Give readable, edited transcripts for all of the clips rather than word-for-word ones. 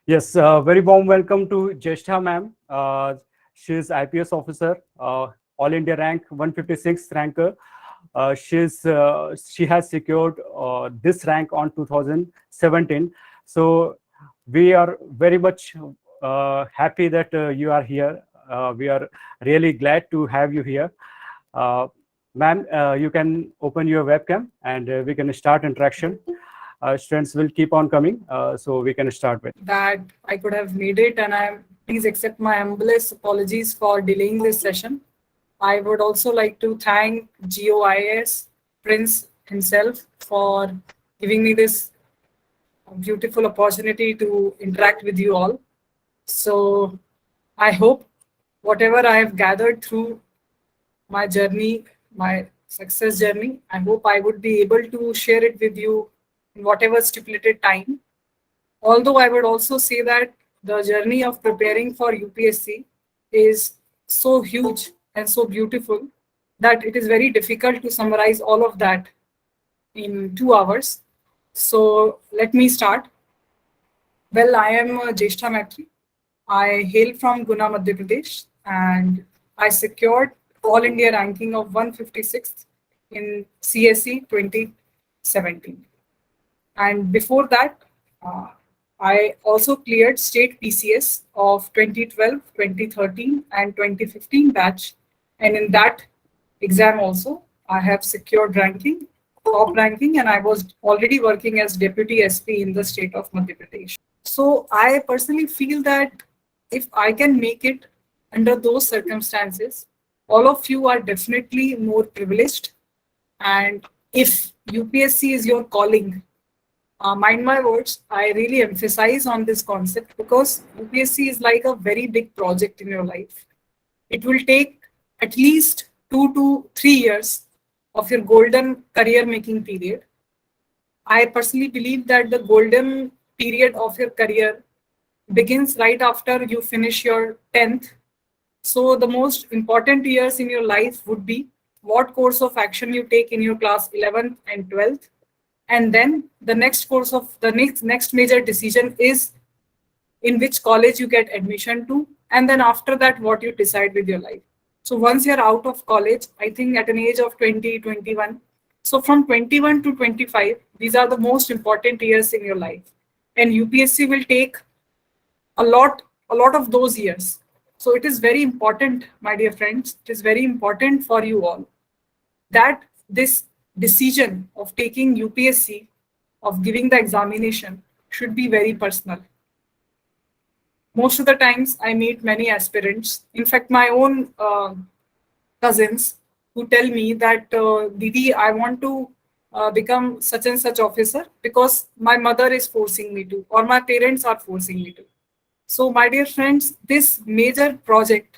Yes, very warm welcome to Jyeshtha ma'am. She is IPS officer, All India rank 156 ranker. She has secured this rank on 2017. So we are very much happy that you are here. We are really glad to have you here. Uh, Ma'am, you can open your webcam and we can start interaction. Students will keep on coming, so we can start with. That I could have made it, and please accept my humblest apologies for delaying this session. I would also like to thank GEO IAS Prince himself for giving me this beautiful opportunity to interact with you all. So I hope whatever I have gathered through my journey, my success journey, I hope I would be able to share it with you in whatever stipulated time. Although I would also say that the journey of preparing for UPSC is so huge and so beautiful that it is very difficult to summarize all of that in 2 hours. So let me start. Well, I am Jyeshtha Maitrei. I hail from Guna, Madhya Pradesh, and I secured All India ranking of 156th in CSE 2017. And before that, uh, I also cleared state PCS of 2012, 2013, and 2015 batch. And in that exam also, I have secured ranking, top ranking, and I was already working as Deputy SP in the state of Madhya Pradesh. So I personally feel that if I can make it under those circumstances, all of you are definitely more privileged. And if UPSC is your calling, mind my words, I really emphasize on this concept because UPSC is like a very big project in your life. It will take at least 2 to 3 years of your golden career making period. I personally believe that the golden period of your career begins right after you finish your 10th. So the most important years in your life would be what course of action you take in your class 11th and 12th, and then the next course of the next major decision is in which college you get admission to, and then after that what you decide with your life. So once you're out of college, I think at an age of 20, 21, so from 21 to 25, these are the most important years in your life, and UPSC will take a lot of those years. So it is very important, my dear friends, it is very important for you all that this decision of taking UPSC, of giving the examination, should be very personal. Most of the times, I meet many aspirants. In fact, my own cousins who tell me that, Didi, I want to become such and such officer because my mother is forcing me to, or my parents are forcing me to. So, my dear friends, this major project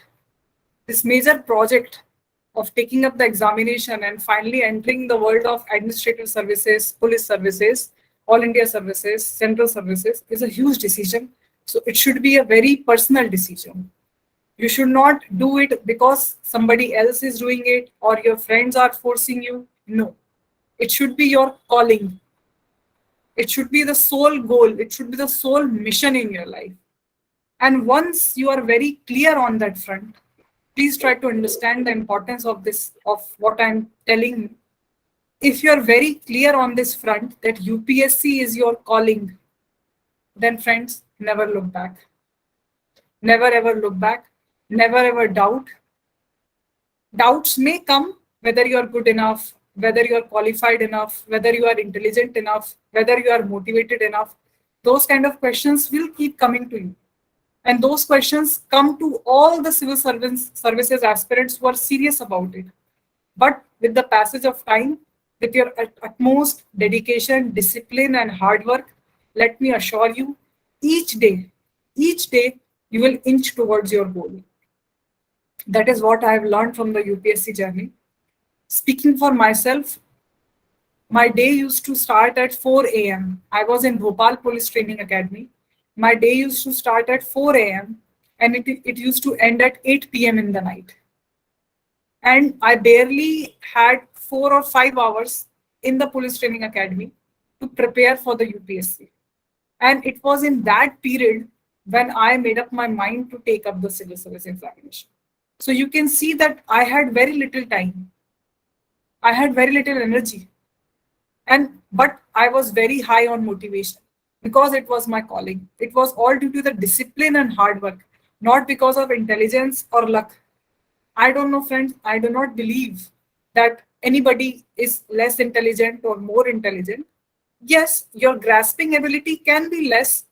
of taking up the examination and finally entering the world of administrative services, police services, all India services, central services is a huge decision. So it should be a very personal decision. You should not do it because somebody else is doing it or your friends are forcing you. No, it should be your calling. It should be the sole goal. It should be the sole mission in your life. And once you are very clear on that front, please try to understand the importance of this, of what I'm telling you. If you're very clear on this front that UPSC is your calling, then friends, never look back. Never ever look back. Never ever doubt. Doubts may come whether you are good enough, whether you are qualified enough, whether you are intelligent enough, whether you are motivated enough. Those kind of questions will keep coming to you. And those questions come to all the civil servants, services aspirants who are serious about it. But with the passage of time, with your utmost dedication, discipline, and hard work, let me assure you, each day, you will inch towards your goal. That is what I have learned from the UPSC journey. Speaking for myself, my day used to start at 4 a.m. I was in Bhopal Police Training Academy. My day used to start at 4 a.m. and it used to end at 8 p.m. in the night. And I barely had 4 or 5 hours in the police training academy to prepare for the UPSC. And it was in that period when I made up my mind to take up the civil service examination. So you can see that I had very little time. I had very little energy. But I was very high on motivation because it was my calling. It was all due to the discipline and hard work, not because of intelligence or luck. I don't know, friends. I do not believe that anybody is less intelligent or more intelligent. Yes, your grasping ability can be less,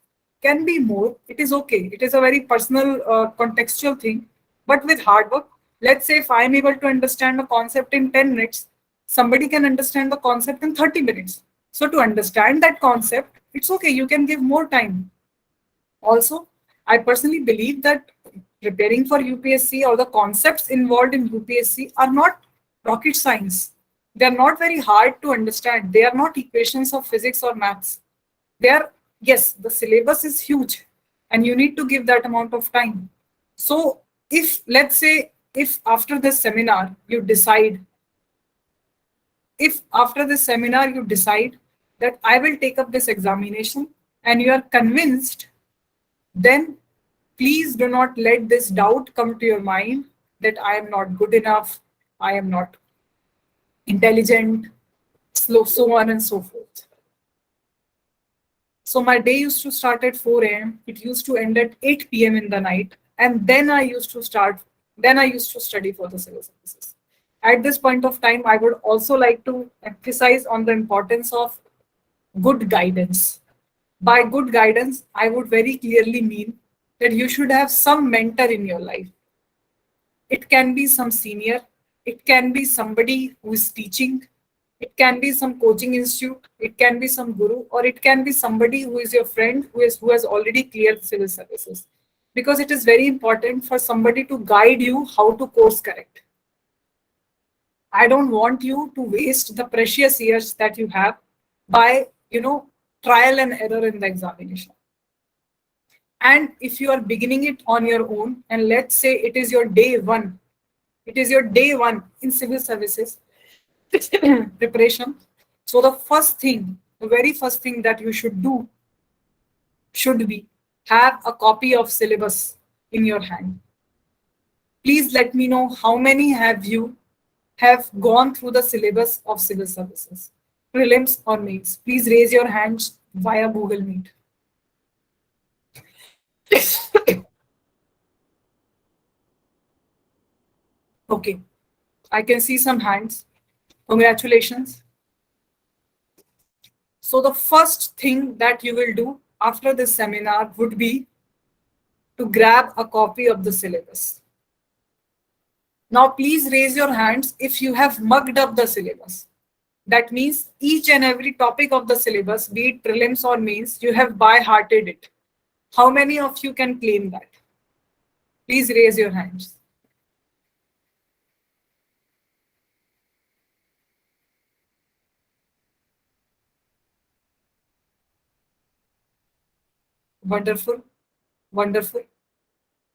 can be more. It is okay. It is a very personal, contextual thing. But with hard work, let's say if I'm able to understand a concept in 10 minutes, somebody can understand the concept in 30 minutes. So to understand that concept, it's okay. You can give more time. Also, I personally believe that preparing for UPSC or the concepts involved in UPSC are not rocket science. They are not very hard to understand. They are not equations of physics or maths. They are, yes, the syllabus is huge and you need to give that amount of time. So, if let's say, if after this seminar you decide, if after this seminar you decide that I will take up this examination and you are convinced, then please do not let this doubt come to your mind that I am not good enough, I am not intelligent, slow, so on and so forth. So my day used to start at 4 a.m. It used to end at 8 p.m. in the night. And then I used to study for the civil services. At this point of time, I would also like to emphasize on the importance of good guidance. By good guidance, I would very clearly mean that you should have some mentor in your life. It can be some senior, it can be somebody who is teaching, it can be some coaching institute, it can be some guru, or it can be somebody who is your friend who has already cleared civil services. Because it is very important for somebody to guide you how to course correct. I don't want you to waste the precious years that you have by, trial and error in the examination. And if you are beginning it on your own, and let's say it is your day one in civil services preparation. So the very first thing that you should do should be have a copy of syllabus in your hand. Please let me know how many have gone through the syllabus of civil services, prelims or mains. Please raise your hands via Google Meet. Okay, I can see some hands. Congratulations. So the first thing that you will do after this seminar would be to grab a copy of the syllabus. Now please raise your hands if you have mugged up the syllabus. That means each and every topic of the syllabus, be it prelims or mains, you have by-hearted it. How many of you can claim that? Please raise your hands. Wonderful, wonderful.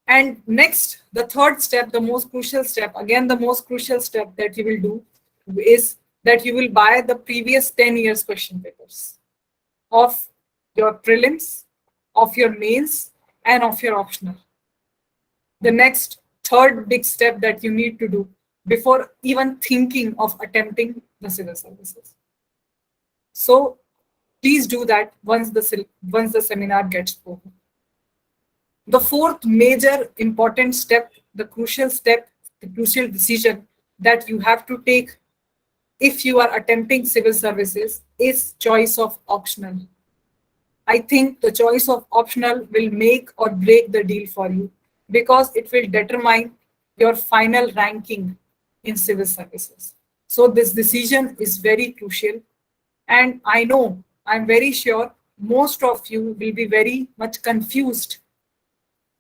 And next, the third step, the most crucial step, again, the most crucial step that you will do is that you will buy the previous 10 years question papers of your prelims, of your mains, and of your optional. The next third big step that you need to do before even thinking of attempting the civil services. So please do that once the seminar gets over. The fourth major important step, the crucial decision that you have to take if you are attempting civil services is choice of optional. I think the choice of optional will make or break the deal for you because it will determine your final ranking in civil services. So this decision is very crucial. And I know, I'm very sure most of you will be very much confused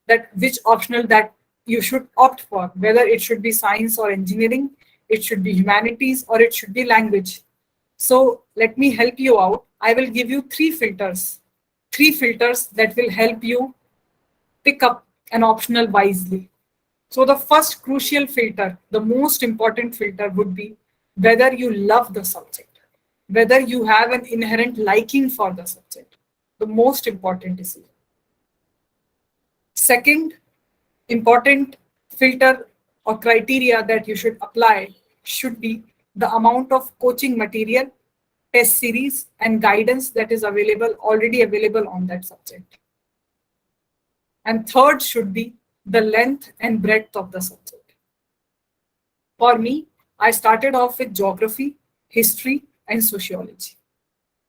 that which optional that you should opt for, whether it should be science or engineering, it should be humanities, or it should be language. So let me help you out. I will give you three filters that will help you pick up an optional wisely. So the first crucial filter, the most important filter would be whether you love the subject, whether you have an inherent liking for the subject. The most important decision. Second important filter or criteria that you should apply should be the amount of coaching material, test series, and guidance that is already available on that subject. And third should be the length and breadth of the subject. For me, I started off with geography, history, and sociology.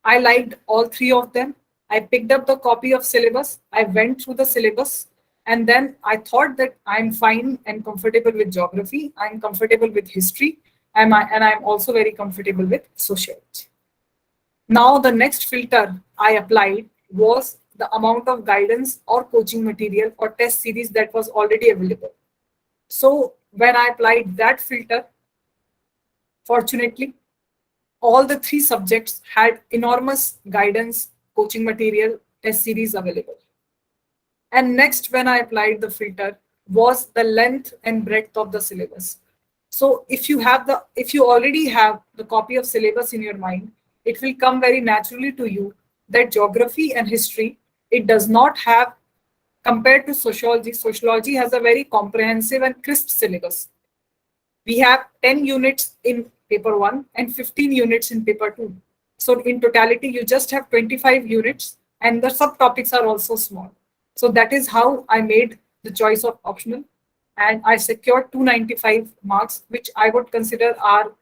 I liked all three of them. I picked up the copy of syllabus. I went through the syllabus, and then I thought that I'm fine and comfortable with geography. I'm comfortable with history, and I'm also very comfortable with sociology. Now, the next filter I applied was the amount of guidance or coaching material or test series that was already available. So when I applied that filter, fortunately, all the three subjects had enormous guidance, coaching material, test series available. And next, when I applied the filter, was the length and breadth of the syllabus. So if you already have the copy of syllabus in your mind, it will come very naturally to you that geography and history, it does not have, compared to sociology, sociology has a very comprehensive and crisp syllabus. We have 10 units in paper 1 and 15 units in paper 2. So in totality, you just have 25 units and the subtopics are also small. So that is how I made the choice of optional, and I secured 295 marks, which I would consider are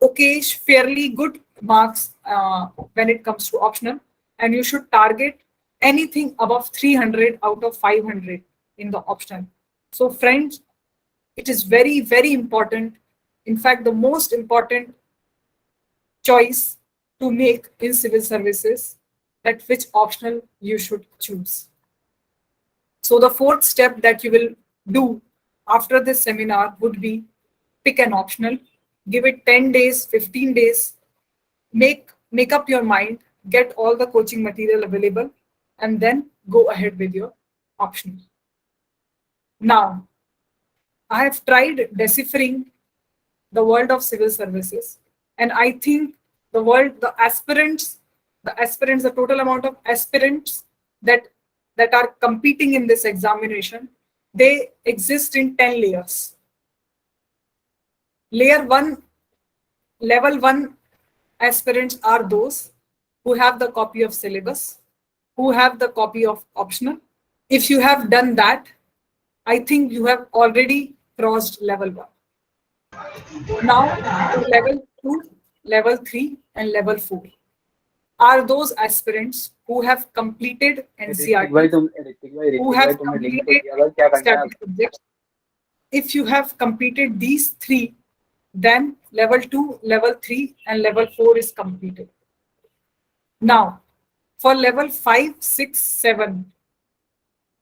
okayish, fairly good marks when it comes to optional. And you should target anything above 300 out of 500 in the optional. So friends, it is very, very important. In fact, the most important choice to make in civil services, that which optional you should choose. So the fourth step that you will do after this seminar would be pick an optional, give it 10 days, 15 days, make up your mind, get all the coaching material available, and then go ahead with your optional. Now, I have tried deciphering the world of civil services, and I think the aspirants, the total amount of aspirants that are competing in this examination, they exist in 10 layers. Layer 1, level 1 aspirants are those who have the copy of syllabus, who have the copy of optional. If you have done that, I think you have already crossed level 1. Now, level 2, level 3, and level 4 are those aspirants who have completed NCERT, who have completed static subjects. If you have completed these three, then level 2, level 3, and level 4 is completed. Now, for level 5, 6, 7,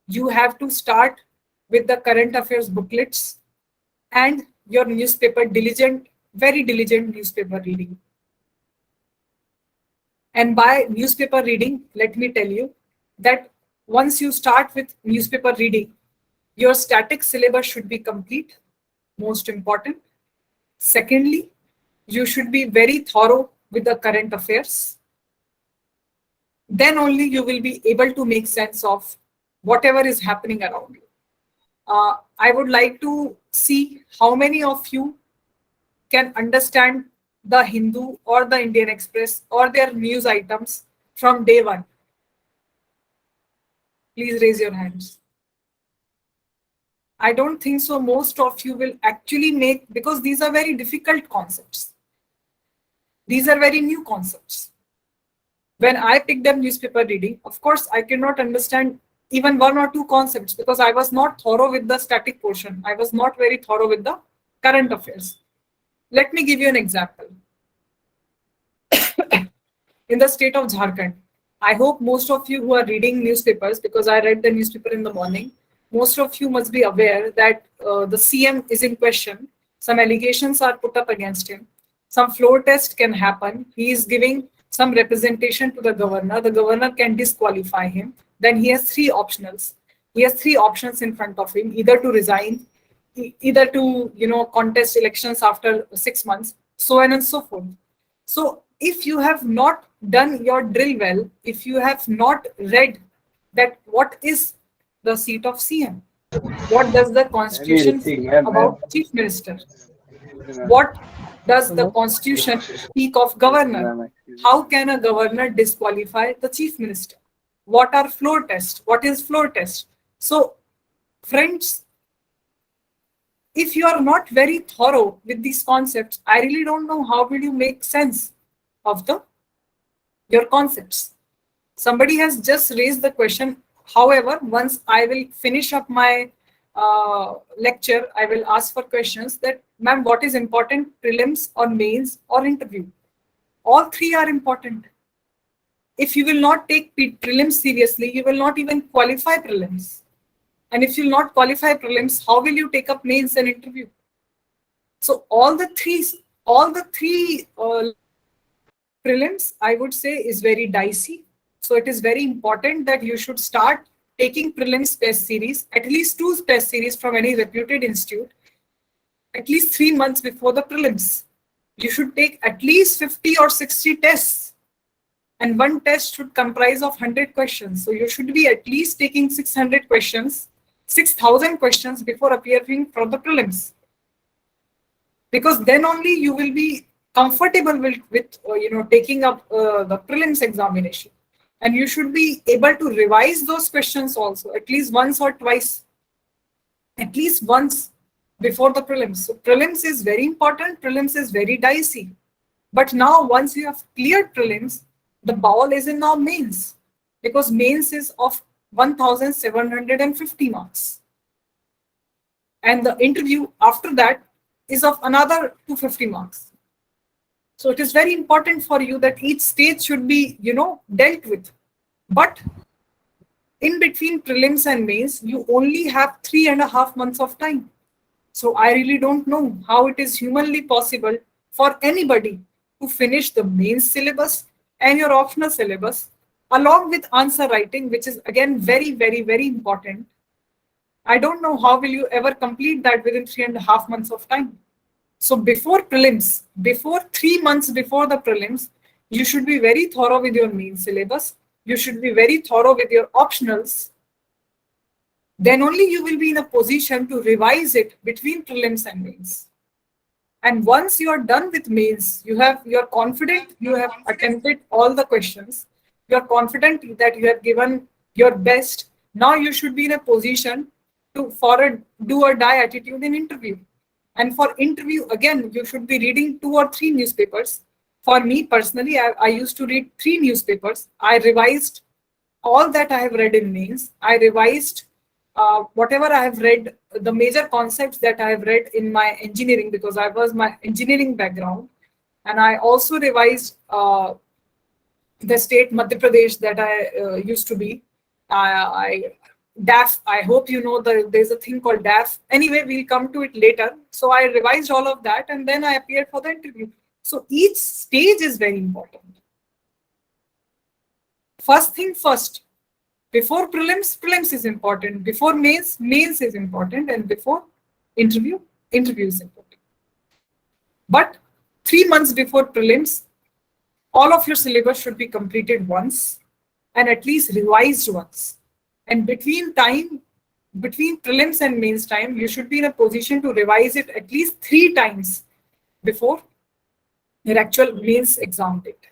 you have to start with the current affairs booklets and your newspaper, very diligent newspaper reading. And by newspaper reading, let me tell you that once you start with newspaper reading, your static syllabus should be complete, most important. Secondly, you should be very thorough with the current affairs. Then only you will be able to make sense of whatever is happening around you. I would like to see how many of you can understand the Hindu or the Indian Express or their news items from day one. Please raise your hands. I don't think so. Most of you will actually make, because these are very difficult concepts. These are very new concepts. When I picked up newspaper reading, of course, I cannot understand even one or two concepts because I was not thorough with the static portion. I was not very thorough with the current affairs. Let me give you an example. In the state of Jharkhand, I hope most of you who are reading newspapers, because I read the newspaper in the morning, most of you must be aware that the CM is in question. Some allegations are put up against him. Some floor test can happen. He is giving some representation to the governor. The governor can disqualify him. Then he has three optionals. He has three options in front of him: either to resign, either to contest elections after 6 months, so on and so forth. So if you have not done your drill well, if you have not read that what is the seat of CM? What does the Constitution say about Chief Minister? What does the Constitution speak of governor? How can a governor disqualify the Chief Minister? What are floor tests? What is floor test? So, friends, if you are not very thorough with these concepts, I really don't know how will you make sense of your concepts. Somebody has just raised the question. However, once I will finish up my lecture, I will ask for questions that, ma'am, what is important, prelims or mains or interview? All three are important. If you will not take prelims seriously, you will not even qualify prelims. And if you will not qualify prelims, how will you take up mains and interview? So all the three prelims, I would say, is very dicey. So it is very important that you should start taking prelims test series, at least 2 test series from any reputed institute, at least 3 months before the prelims. You should take at least 50 or 60 tests, and one test should comprise of 100 questions. So you should be at least taking 600 questions, 6,000 questions before appearing for the prelims. Because then only you will be comfortable with taking up the prelims examination. And you should be able to revise those questions also, at least once or twice, at least once before the prelims. So prelims is very important, prelims is very dicey. But now once you have cleared prelims, the ball is in now mains, because mains is of 1,750 marks. And the interview after that is of another 250 marks. So it is very important for you that each stage should be, dealt with. But in between prelims and mains, you only have 3.5 months of time. So I really don't know how it is humanly possible for anybody to finish the main syllabus and your optional syllabus along with answer writing, which is again very, very, very important. I don't know how will you ever complete that within 3.5 months of time. So before prelims, before 3 months before the prelims, you should be very thorough with your main syllabus. You should be very thorough with your optionals. Then only you will be in a position to revise it between prelims and mains. And once you are done with mains, you're confident you have attempted all the questions. You're confident that you have given your best. Now you should be in a position for a do or die attitude in interview. And for interview, again, you should be reading 2 or 3 newspapers. For me personally, I used to read 3 newspapers. I revised all that I have read in mains. I revised whatever I have read, the major concepts that I have read in my engineering, because I was my engineering background. And I also revised the state Madhya Pradesh that I used to be. DAF, I hope you know there's a thing called DAF. Anyway, we'll come to it later. So I revised all of that and then I appeared for the interview. So each stage is very important. First thing first, before prelims, prelims is important. Before mains, mains is important. And before interview, interview is important. But 3 months before prelims, all of your syllabus should be completed once and at least revised once. And between prelims and mains time, you should be in a position to revise it at least 3 times before your actual mains exam date.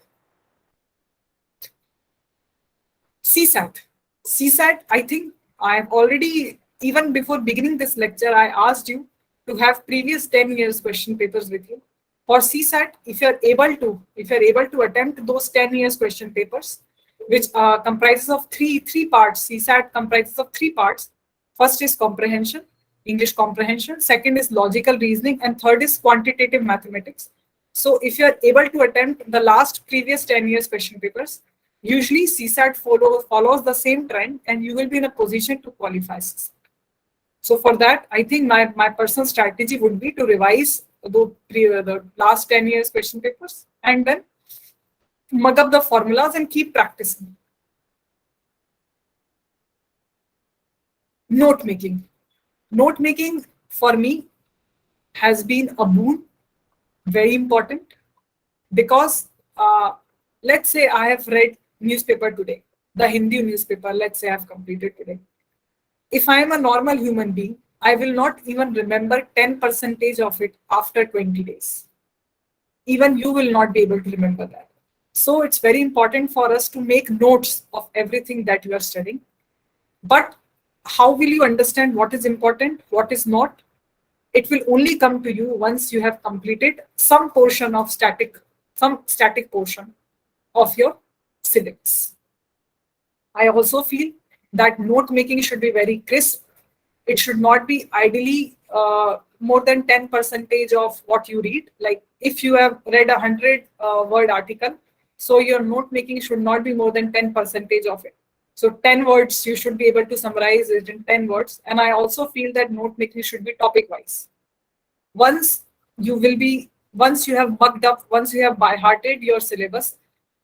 CSAT. CSAT, I think I have already, even before beginning this lecture, I asked you to have previous 10 years question papers with you. For CSAT, if you're able to attempt those 10 years question papers, which comprises of three parts. CSAT comprises of 3 parts. First is comprehension, English comprehension. Second is logical reasoning, and third is quantitative mathematics. So if you're able to attempt the last previous 10 years question papers, usually CSAT follows the same trend, and you will be in a position to qualify CSAT. So for that, I think my personal strategy would be to revise the last 10 years question papers and then mug up the formulas and keep practicing. Note making. Note making for me has been a boon, very important, because let's say I have read newspaper today, the Hindi newspaper, let's say I have completed today. If I am a normal human being, I will not even remember 10% of it after 20 days. Even you will not be able to remember that. So it's very important for us to make notes of everything that you are studying. But how will you understand what is important, what is not? It will only come to you once you have completed some static portion of your syllabus. I also feel that note making should be very crisp. It should not be ideally more than 10% of what you read. Like if you have read 100 word article, so your note making should not be more than 10% of it. So 10 words, you should be able to summarize it in 10 words. And I also feel that note making should be topic wise. Once once you have mugged up, once you have by hearted your syllabus,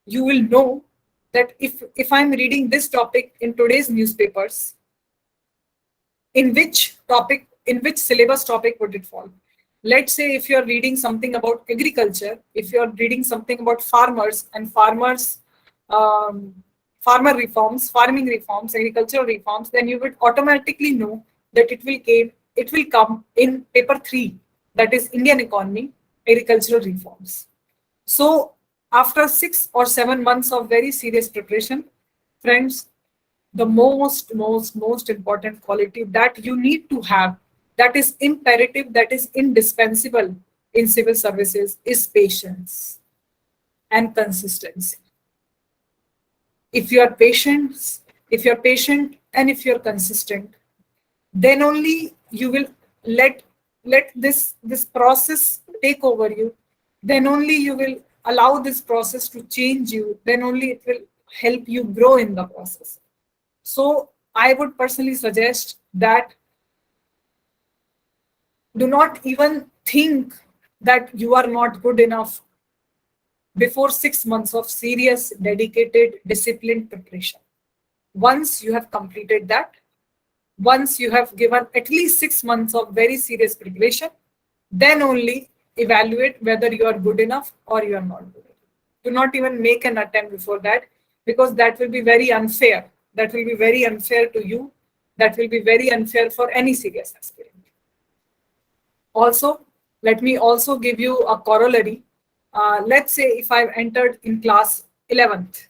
you will know that if I'm reading this topic in today's newspapers, in which syllabus topic would it fall? Let's say if you're reading something about agriculture, if you're reading something about farmers and um, farming reforms, agricultural reforms, then you would automatically know that it will come in paper 3, that is Indian economy, agricultural reforms. So after 6 or 7 months of very serious preparation, friends, the most important quality that you need to have, that is imperative, that is indispensable in civil services, is patience and consistency. If you are patient and if you're consistent, then only you will let this process take over you. Then only you will allow this process to change you. Then only it will help you grow in the process. So I would personally suggest that do not even think that you are not good enough before 6 months of serious, dedicated, disciplined preparation. Once you have completed that, once you have given at least 6 months of very serious preparation, then only evaluate whether you are good enough or you are not good enough. Do not even make an attempt before that, because that will be very unfair. That will be very unfair to you. That will be very unfair for any serious aspirant. Also, let me also give you a corollary. Let's say if I've entered in class 11th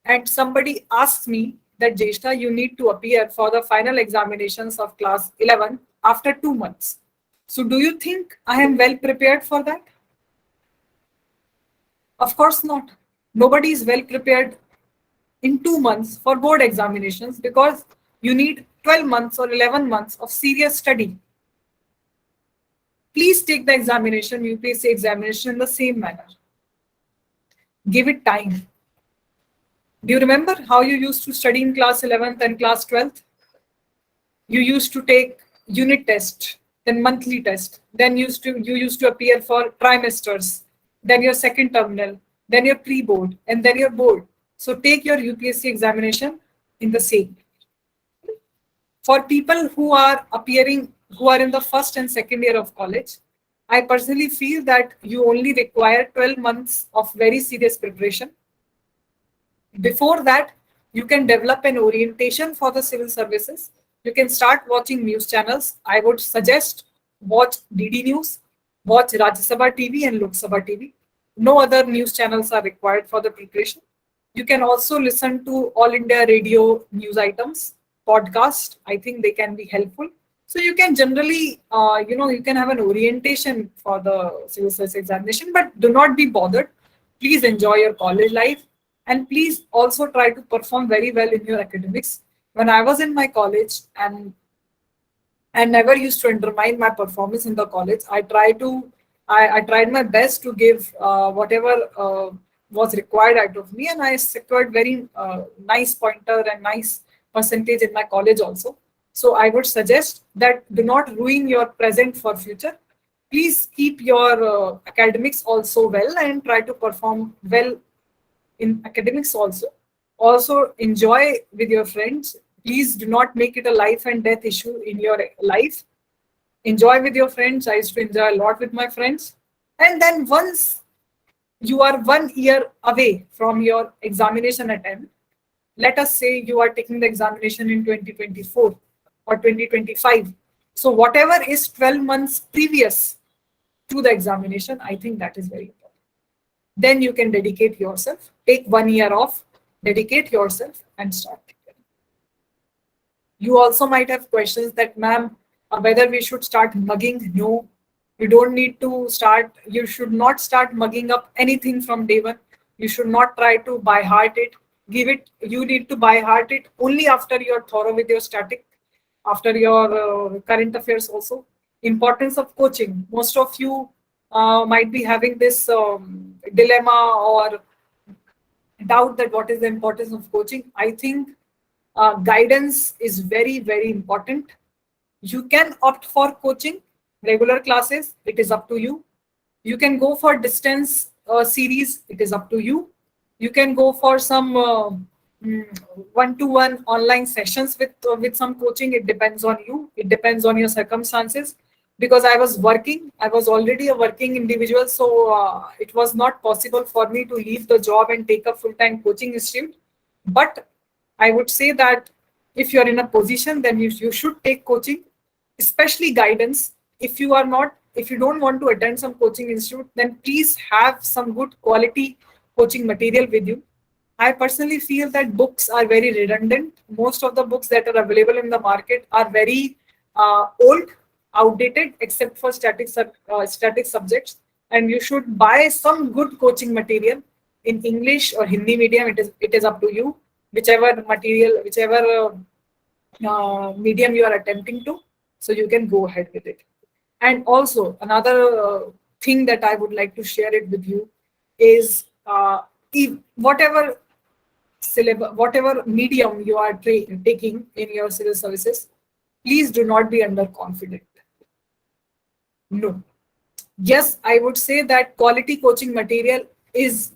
and somebody asks me that Jyeshtha, you need to appear for the final examinations of class 11 after 2 months. So do you think I am well prepared for that? Of course not. Nobody is well prepared in 2 months for board examinations, because you need 12 months or 11 months of serious study. Please take the examination, UPSC examination, in the same manner. Give it time. Do you remember how you used to study in class 11th and class 12th? You used to take unit test, then monthly test, then you used to appear for trimesters, then your second terminal, then your pre-board, and then your board. So take your UPSC examination in the same. For people who are appearing, who are in the first and second year of college, I personally feel that you only require 12 months of very serious preparation. Before that, you can develop an orientation for the civil services. You can start watching news channels. I would suggest watch DD News, watch Rajya Sabha TV and Lok Sabha TV. No other news channels are required for the preparation. You can also listen to All India Radio news items, podcast. I think they can be helpful. So you can generally, you can have an orientation for the civil service examination, but do not be bothered. Please enjoy your college life, and please also try to perform very well in your academics. When I was in my college, and I never used to undermine my performance in the college. I tried my best to give whatever was required out of me, and I secured very nice pointer and nice percentage in my college also. So I would suggest that do not ruin your present for future. Please keep your academics also well and try to perform well in academics also. Also enjoy with your friends. Please do not make it a life and death issue in your life. Enjoy with your friends. I used to enjoy a lot with my friends. And then once you are 1 year away from your examination attempt, let us say you are taking the examination in 2024. or 2025. So whatever is 12 months previous to the examination, I think that is very important. Then you can dedicate yourself, take 1 year off, dedicate yourself and start. You also might have questions that, ma'am, whether we should start mugging. No, you don't need to start. You should not start mugging up anything from day one. You should not try to by heart it. Give it. You need to by heart it only after you're thorough with your static, after your current affairs also. Importance of coaching. Most of you might be having this dilemma or doubt that what is the importance of coaching. I think guidance is very, very important. You can opt for coaching, regular classes, it is up to you. You can go for distance series, it is up to you. You can go for some one-to-one online sessions with some coaching. It depends on you. It depends on your circumstances. Because I was working, I was already a working individual, so it was not possible for me to leave the job and take a full-time coaching institute. But I would say that if you are in a position, then you should take coaching, especially guidance. If you are not, if you don't want to attend some coaching institute, then please have some good quality coaching material with you. I personally feel that books are very redundant. Most of the books that are available in the market are very old, outdated, except for static subjects. And you should buy some good coaching material in English or Hindi medium. It is up to you, whichever material, whichever medium you are attempting to. So you can go ahead with it. And also another thing that I would like to share it with you is if whatever syllabus, whatever medium you are taking in your civil services, please do not be underconfident. No. Yes, I would say that quality coaching material is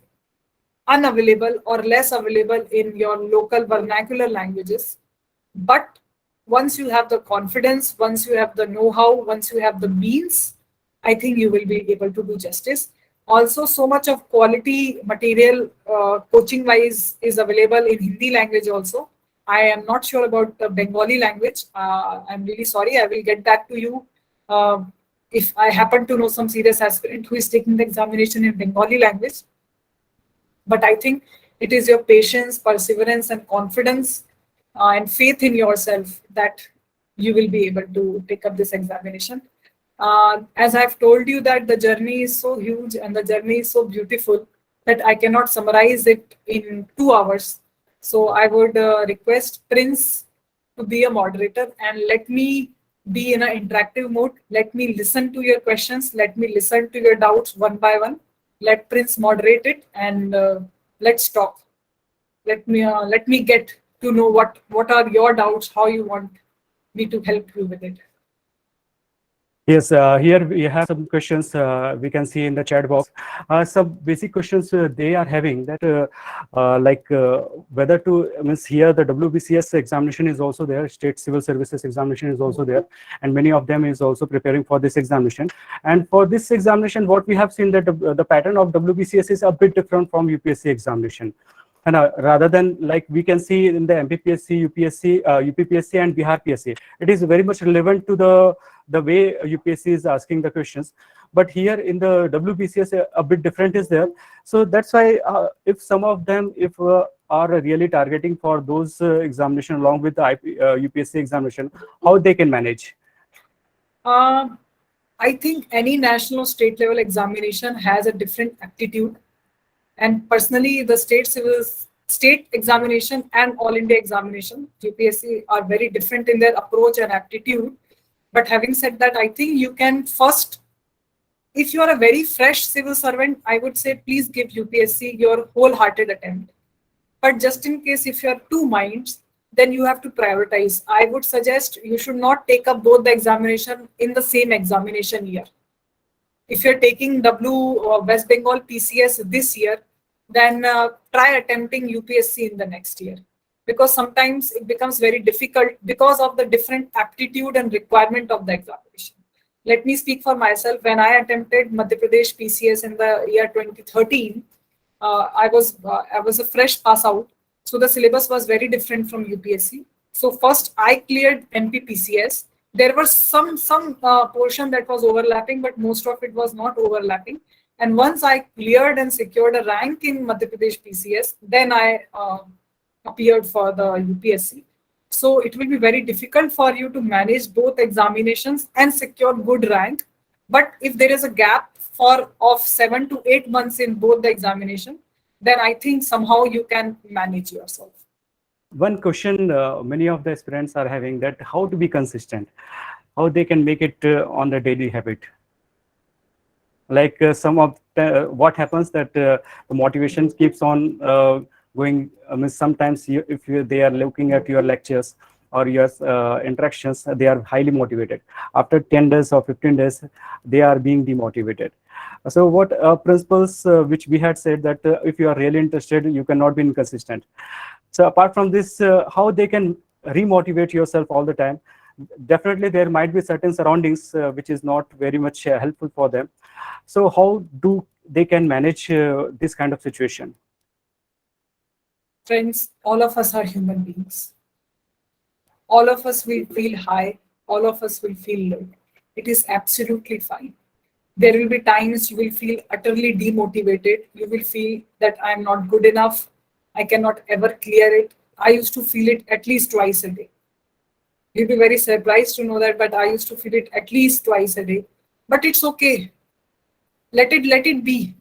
unavailable or less available in your local vernacular languages. But once you have the confidence, once you have the know-how, once you have the means, I think you will be able to do justice. Also, so much of quality material coaching wise is available in Hindi language also. I am not sure about the Bengali language. I'm really sorry. I will get back to you if I happen to know some serious aspirant who is taking the examination in Bengali language. But I think it is your patience, perseverance, and confidence and faith in yourself that you will be able to take up this examination. As I've told you that the journey is so huge and the journey is so beautiful that I cannot summarize it in 2 hours. So I would request Prince to be a moderator and let me be in an interactive mode. Let me listen to your questions. Let me listen to your doubts one by one. Let Prince moderate it and let's talk. Let me get to know what are your doubts, how you want me to help you with it. Yes, here we have some questions we can see in the chat box. Some basic questions they are having that whether to, means here the WBCS examination is also there, State Civil Services examination is also there, and many of them is also preparing for this examination. And for this examination, what we have seen that the pattern of WBCS is a bit different from UPSC examination. And rather than like we can see in the MPPSC, UPSC, UPPSC and Bihar PSC, it is very much relevant to the way UPSC is asking the questions. But here in the WBCS, a bit different is there. So that's why if some of them, if are really targeting for those examination along with the UPSC examination, how they can manage? I think any national state level examination has a different aptitude. And personally, the state examination and all India examination, UPSC, are very different in their approach and aptitude. But having said that, I think you can first, if you are a very fresh civil servant, I would say please give UPSC your wholehearted attempt. But just in case if you are two minds, then you have to prioritize. I would suggest you should not take up both the examination in the same examination year. If you're taking West Bengal PCS this year, then try attempting UPSC in the next year. Because sometimes it becomes very difficult because of the different aptitude and requirement of the examination. Let me speak for myself. When I attempted Madhya Pradesh PCS in the year 2013, I was a fresh pass out. So the syllabus was very different from UPSC. So first I cleared NPPCS. There was some portion that was overlapping, but most of it was not overlapping. And once I cleared and secured a rank in Madhya Pradesh PCS, then I appeared for the UPSC. So it will be very difficult for you to manage both examinations and secure good rank. But if there is a gap for of 7 to 8 months in both the examination, then I think somehow you can manage yourself. One question many of the aspirants are having, that how to be consistent, how they can make it on the daily habit. Like some of what happens that the motivation keeps on going. Sometimes they are looking at your lectures or your interactions, they are highly motivated. After 10 days or 15 days, they are being demotivated. So what principles which we had said that if you are really interested, you cannot be inconsistent. So apart from this, how they can remotivate yourself all the time? Definitely there might be certain surroundings which is not very much helpful for them. So how do they can manage this kind of situation? Friends, all of us are human beings. All of us will feel high, all of us will feel low. It is absolutely fine. There will be times you will feel utterly demotivated. You will feel that I am not good enough. I cannot ever clear it. I used to feel it at least twice a day. You'll be very surprised to know that, but I used to feel it at least twice a day. But it's okay. Let it be.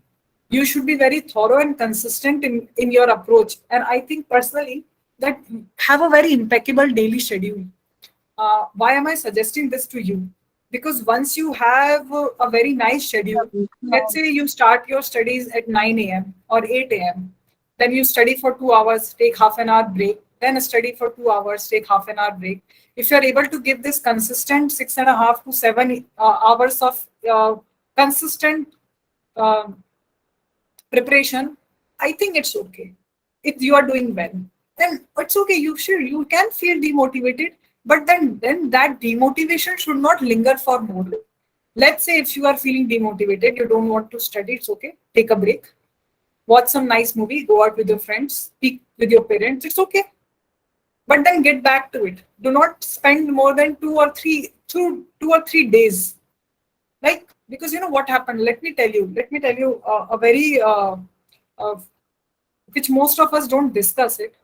You should be very thorough and consistent in your approach. And I think personally that have a very impeccable daily schedule. Why am I suggesting this to you? Because once you have a very nice schedule, let's say you start your studies at 9 a.m. or 8 a.m., then you study for 2 hours, take half an hour break, then study for 2 hours, take half an hour break. If you're able to give this consistent 6.5 to 7 hours of consistent preparation, I think it's okay. If you are doing well, then it's okay. You can feel demotivated, but then that demotivation should not linger for more. Let's say if you are feeling demotivated, you don't want to study, it's okay. Take a break, watch some nice movie, go out with your friends, speak with your parents, it's okay. But then get back to it. Do not spend more than 2 or 3 days. Like, because you know what happened, let me tell you a very uh, which most of us don't discuss it.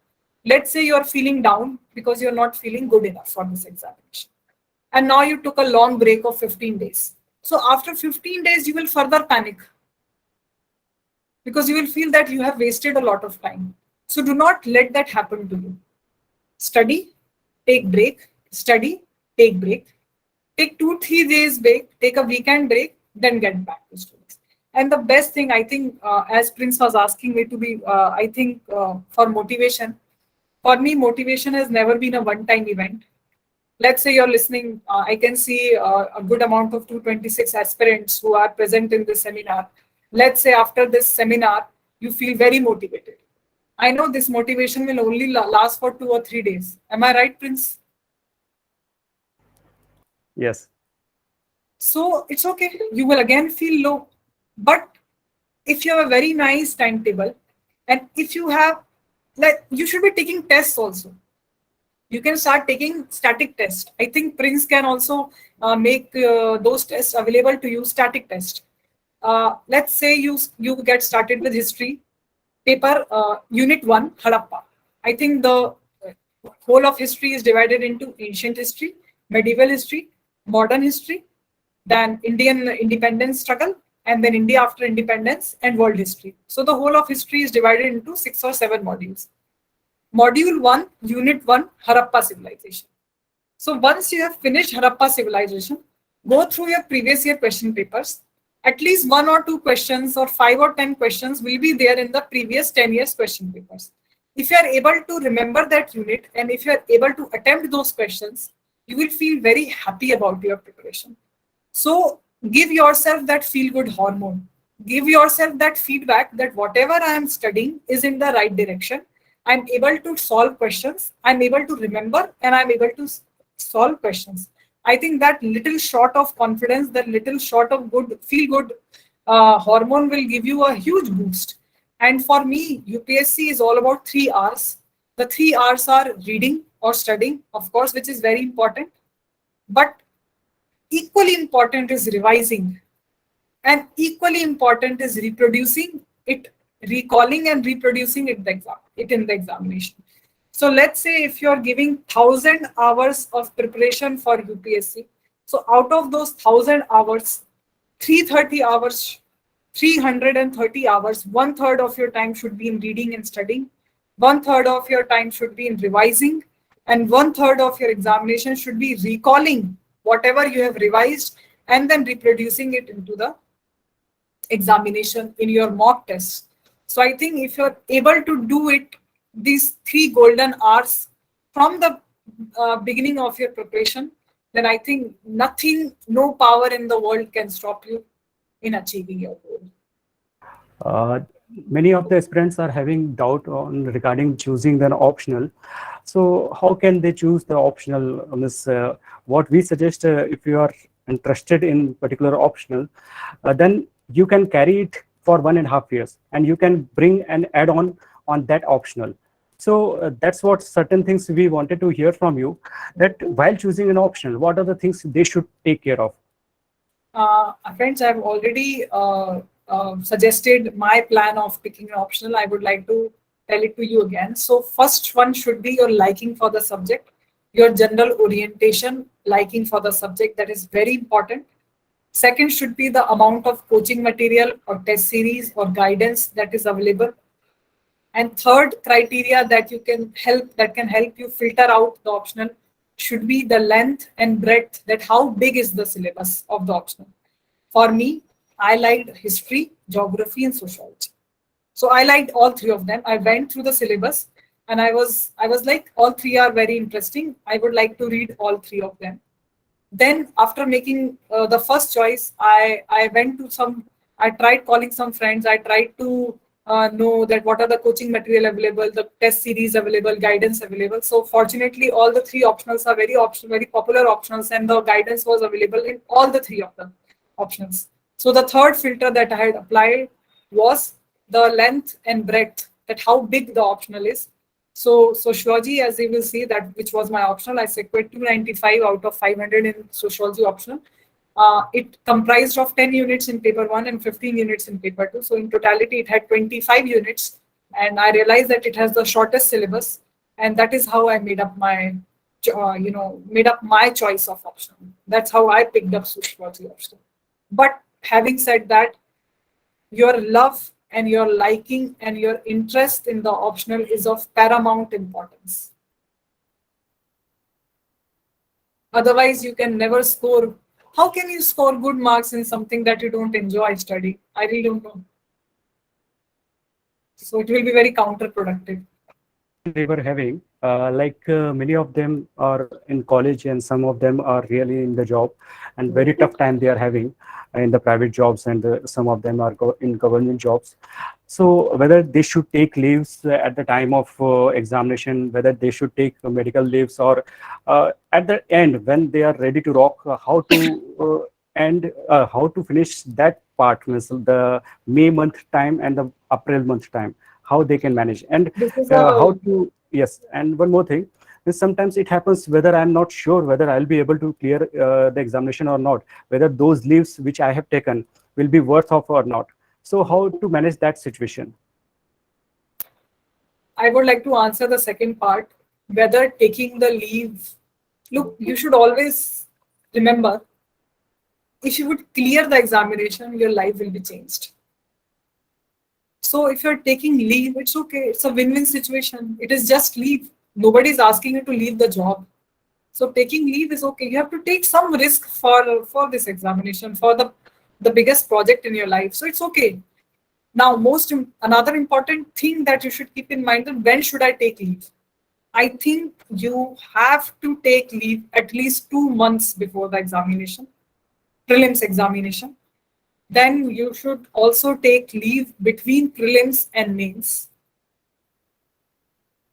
Let's say you're feeling down because you're not feeling good enough for this examination, and now you took a long break of 15 days. So after 15 days you will further panic, because you will feel that you have wasted a lot of time. So do not let that happen to you. Study, take break, study, take break, take 2-3 days break, take a weekend break, then get back to studies. And the best thing, I think, as Prince was asking me to be, I think for motivation, for me, motivation has never been a one-time event. Let's say you're listening, I can see a good amount of 226 aspirants who are present in this seminar. Let's say after this seminar, you feel very motivated. I know this motivation will only last for 2 or 3 days. Am I right, Prince? Yes. So it's okay. You will again feel low. But if you have a very nice timetable, and if you have, like, you should be taking tests also. You can start taking static tests. I think Prince can also make those tests available to you, static test. Let's say you get started with history, paper unit 1, Harappa. I think the whole of history is divided into ancient history, medieval history, modern history, then Indian independence struggle, and then India after independence, and world history. So the whole of history is divided into 6 or 7 modules. Module 1, Unit 1, Harappa civilization. So once you have finished Harappa civilization, go through your previous year question papers. At least 1 or 2 questions or 5 or 10 questions will be there in the previous 10 years question papers. If you are able to remember that unit, and if you are able to attempt those questions, you will feel very happy about your preparation. So give yourself that feel good hormone. Give yourself that feedback that whatever I am studying is in the right direction. I'm able to solve questions. I'm able to remember, and I'm able to solve questions. I think that little shot of confidence, that little shot of good, feel good hormone will give you a huge boost. And for me, UPSC is all about 3 R's. The 3 R's are reading, or studying, of course, which is very important. But equally important is revising. And equally important is reproducing it, recalling and reproducing it, in the examination. So let's say if you're giving 1,000 hours of preparation for UPSC, so out of those 1,000 hours, 330 hours, 330 hours, one third of your time should be in reading and studying, one third of your time should be in revising, and one third of your examination should be recalling whatever you have revised and then reproducing it into the examination in your mock test. So I think if you're able to do it, these 3 golden hours from the beginning of your preparation, then I think nothing, no power in the world can stop you in achieving your goal. Uh, Many of the aspirants are having doubt on regarding choosing an optional. So how can they choose the optional? What we suggest, if you are interested in particular optional, then you can carry it for 1.5 years, and you can bring an add-on that optional. So that's what certain things we wanted to hear from you. That while choosing an optional, what are the things they should take care of? Friends, I've already suggested my plan of picking an optional. I would like to tell it to you again. So first one should be your liking for the subject, your general orientation, liking for the subject. That is very important. Second should be the amount of coaching material or test series or guidance that is available. And third criteria that can help you filter out the optional should be the length and breadth, that how big is the syllabus of the optional. For me, I liked history, geography, and sociology. So I liked all three of them. I went through the syllabus and I was like, all three are very interesting. I would like to read all three of them. Then after making the first choice, I went to I tried calling some friends. I tried to know that what are the coaching material available, the test series available, guidance available. So fortunately, all the three optionals are very popular optionals, and the guidance was available in all the three of the optionals. So the third filter that I had applied was the length and breadth, that how big the optional is. So sociology, as you will see, that which was my optional, I secured 295 out of 500 in sociology optional. It comprised of 10 units in paper 1 and 15 units in paper 2. So in totality, it had 25 units. And I realized that it has the shortest syllabus. And that is how I made up my choice of optional. That's how I picked up sociology optional. But having said that, your love and your liking and your interest in the optional is of paramount importance. Otherwise, you can never score. How can you score good marks in something that you don't enjoy studying? I really don't know. So it will be very counterproductive. They were having, many of them are in college, and some of them are really in the job, and very tough time they are having in the private jobs, and some of them are in government jobs. So whether they should take leaves at the time of examination, whether they should take medical leaves, or at the end when they are ready to rock, how to finish that part, means the May month time and the April month time, how they can manage, and This is how a to, yes. And one more thing is, sometimes it happens whether I'm not sure whether I'll be able to clear the examination or not, whether those leaves which I have taken will be worth of or not. So how to manage that situation? I would like to answer the second part, whether taking the leave. Look, you should always remember, if you would clear the examination, your life will be changed. So if you're taking leave, it's okay. It's a win-win situation. It is just leave. Nobody is asking you to leave the job. So taking leave is okay. You have to take some risk for this examination, for the biggest project in your life. So it's okay. Now, another important thing that you should keep in mind is, when should I take leave? I think you have to take leave at least 2 months before the examination, prelims examination. Then you should also take leave between prelims and mains.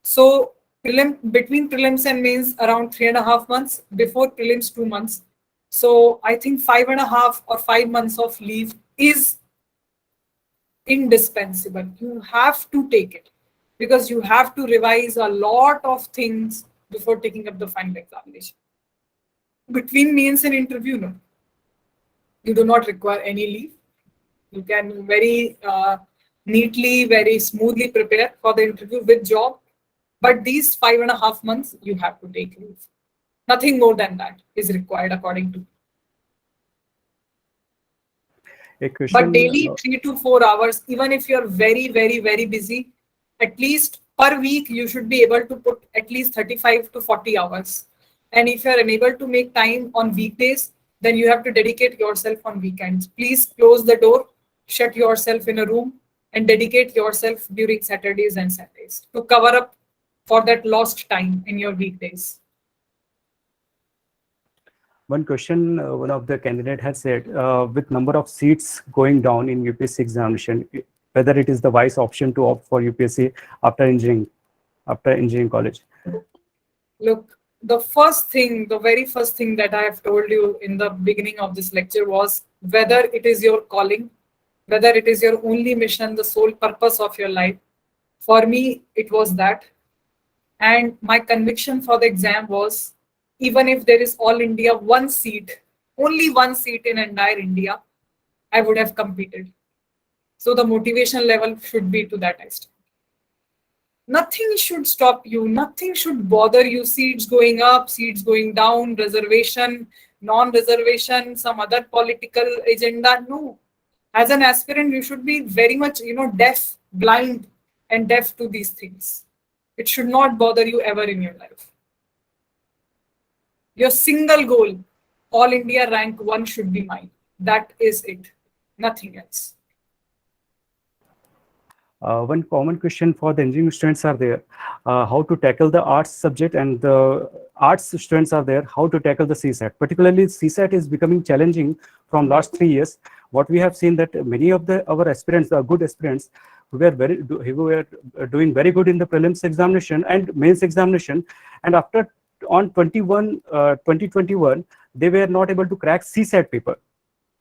So between prelims and mains, around 3.5 months, before prelims 2 months. So I think 5.5 or 5 months of leave is indispensable. You have to take it, because you have to revise a lot of things before taking up the final examination. Between means and interview, no. You do not require any leave. You can very neatly, very smoothly prepare for the interview with job. But these 5.5 months, you have to take leave. Nothing more than that is required according to me. A question, But daily 3 to 4 hours, even if you're very, very, very busy, at least per week, you should be able to put at least 35 to 40 hours. And if you're unable to make time on weekdays, then you have to dedicate yourself on weekends. Please close the door, shut yourself in a room, and dedicate yourself during Saturdays and Sundays to cover up for that lost time in your weekdays. one question one of the candidate has said, with number of seats going down in UPSC examination, whether it is the wise option to opt for UPSC after engineering college. Look, the very first thing that I have told you in the beginning of this lecture was whether it is your calling, whether it is your only mission, the sole purpose of your life. For me, it was that. And my conviction for the exam was, even if there is all India one seat, only one seat in entire India, I would have competed. So the motivation level should be to that extent. Nothing should stop you. Nothing should bother you. Seats going up, seats going down, reservation, non-reservation, some other political agenda. No. As an aspirant, you should be very much, deaf, blind, and deaf to these things. It should not bother you ever in your life. Your single goal, all India rank 1 should be mine. That is it. Nothing else. One common question for the engineering students are there, how to tackle the arts subject, and the arts students are there, how to tackle the CSAT. Particularly CSAT is becoming challenging from last 3 years. What we have seen that many of our aspirants, good aspirants, who were doing very good in the prelims examination and mains examination, and after on 2021, they were not able to crack CSAT paper.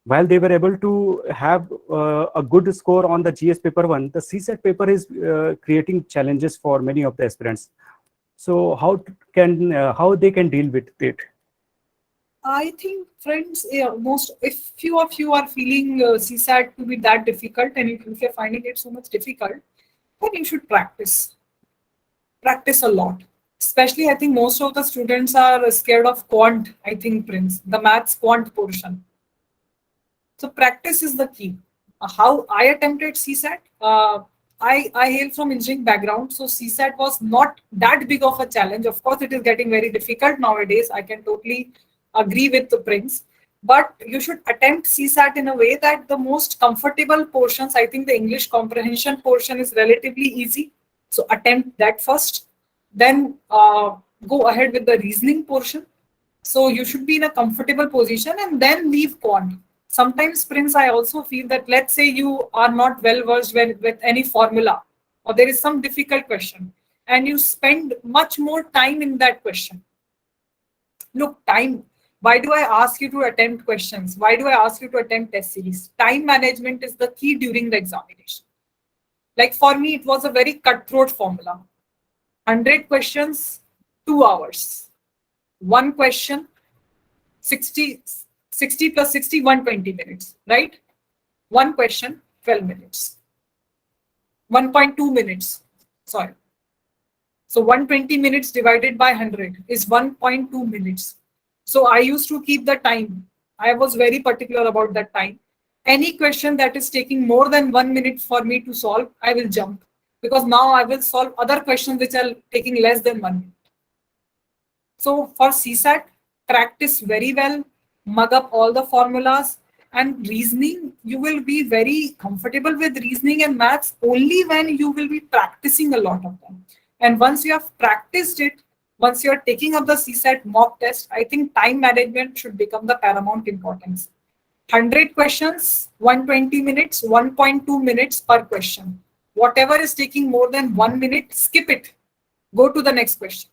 While they were able to have a good score on the GS paper 1, the CSAT paper is creating challenges for many of the aspirants. So how they can deal with it? I think, friends, if few of you are feeling CSAT to be that difficult, and if you're finding it so much difficult, then you should practice. Practice a lot. Especially, I think most of the students are scared of quant, I think, Prince, the maths quant portion. So practice is the key. How I attempted CSAT, I hail from engineering background, so CSAT was not that big of a challenge. Of course, it is getting very difficult nowadays. I can totally agree with the Prince. But you should attempt CSAT in a way that the most comfortable portions, I think the English comprehension portion is relatively easy. So attempt that first. Then go ahead with the reasoning portion. So you should be in a comfortable position and then leave quant. Sometimes, Prince, I also feel that, let's say you are not well versed with any formula, or there is some difficult question, and you spend much more time in that question. Look, time. Why do I ask you to attempt questions? Why do I ask you to attempt test series? Time management is the key during the examination. Like for me, it was a very cutthroat formula. 100 questions, 2 hours. One question, 60 plus 60, 120 minutes, right? One question, 12 minutes. 1.2 minutes, sorry. So 120 minutes divided by 100 is 1.2 minutes. So I used to keep the time. I was very particular about that time. Any question that is taking more than 1 minute for me to solve, I will jump. Because now I will solve other questions which are taking less than 1 minute. So for CSAT, practice very well, mug up all the formulas, and reasoning, you will be very comfortable with reasoning and maths only when you will be practicing a lot of them. And once you have practiced it, once you are taking up the CSAT mock test, I think time management should become the paramount importance. 100 questions, 120 minutes, 1.2 minutes per question. Whatever is taking more than 1 minute, skip it. Go to the next question.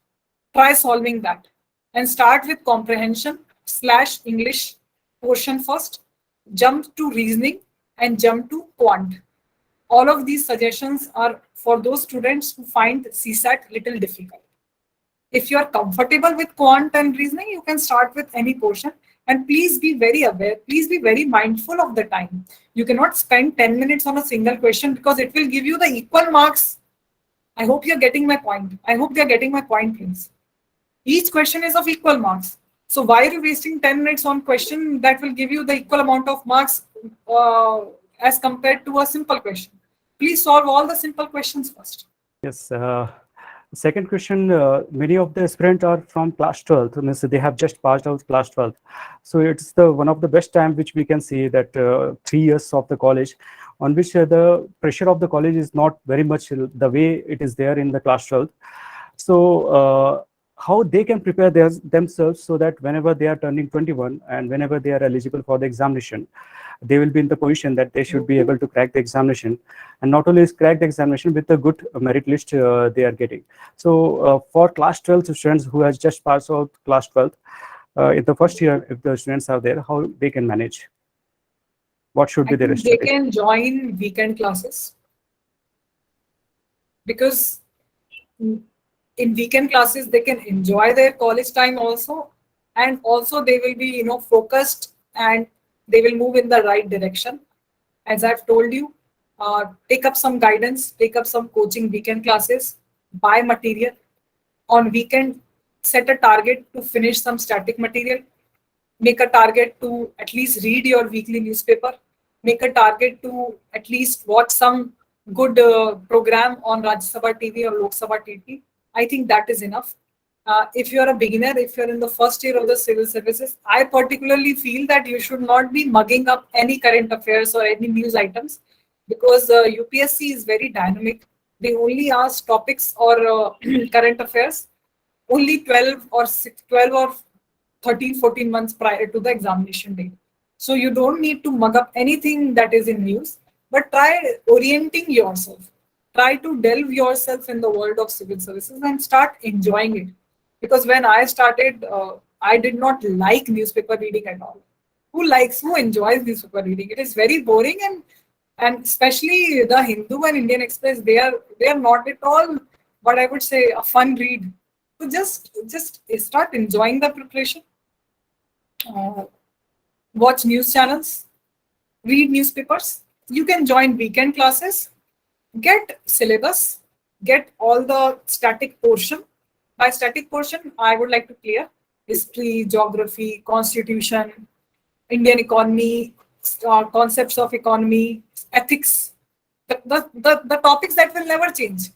Try solving that. And start with comprehension / English portion first. Jump to reasoning and jump to quant. All of these suggestions are for those students who find CSAT little difficult. If you are comfortable with quant and reasoning, you can start with any portion. And please be very aware, please be very mindful of the time. You cannot spend 10 minutes on a single question because it will give you the equal marks. I hope you're getting my point. I hope they're getting my point, please. Each question is of equal marks. So why are you wasting 10 minutes on question that will give you the equal amount of marks as compared to a simple question? Please solve all the simple questions first. Yes. Second question, many of the aspirants are from class 12th, means they have just passed out class 12th. So it's the one of the best time which we can see that 3 years of the college, on which the pressure of the college is not very much the way it is there in the class 12th. So how they can prepare themselves so that whenever they are turning 21 and whenever they are eligible for the examination, they will be in the position that they should be able to crack the examination, and not only is crack the examination with a good merit list they are getting. So for class 12 students who has just passed out class 12 in the first year, if the students are there, how they can manage? What should I be their think they strategy? can join weekend classes, because in weekend classes they can enjoy their college time also, and also they will be focused, and they will move in the right direction. As I've told you, take up some guidance, take up some coaching weekend classes, buy material on weekend, set a target to finish some static material, make a target to at least read your weekly newspaper, make a target to at least watch some good program on Rajya Sabha TV or Lok Sabha TV. I think that is enough. If you're a beginner, if you're in the first year of the civil services, I particularly feel that you should not be mugging up any current affairs or any news items, because UPSC is very dynamic. They only ask topics or current affairs only 12 or 13, 14 months prior to the examination date. So you don't need to mug up anything that is in news, but try orienting yourself. Try to delve yourself in the world of civil services and start enjoying it. Because when I started, I did not like newspaper reading at all. Who enjoys newspaper reading? It is very boring, and especially the Hindu and Indian Express, they are not at all what I would say a fun read. So just start enjoying the preparation. Uh, Watch news channels, read newspapers. You can join weekend classes, get syllabus, get all the static portion. By static portion, I would like to clear history, geography, constitution, Indian economy, concepts of economy, ethics, the topics that will never change.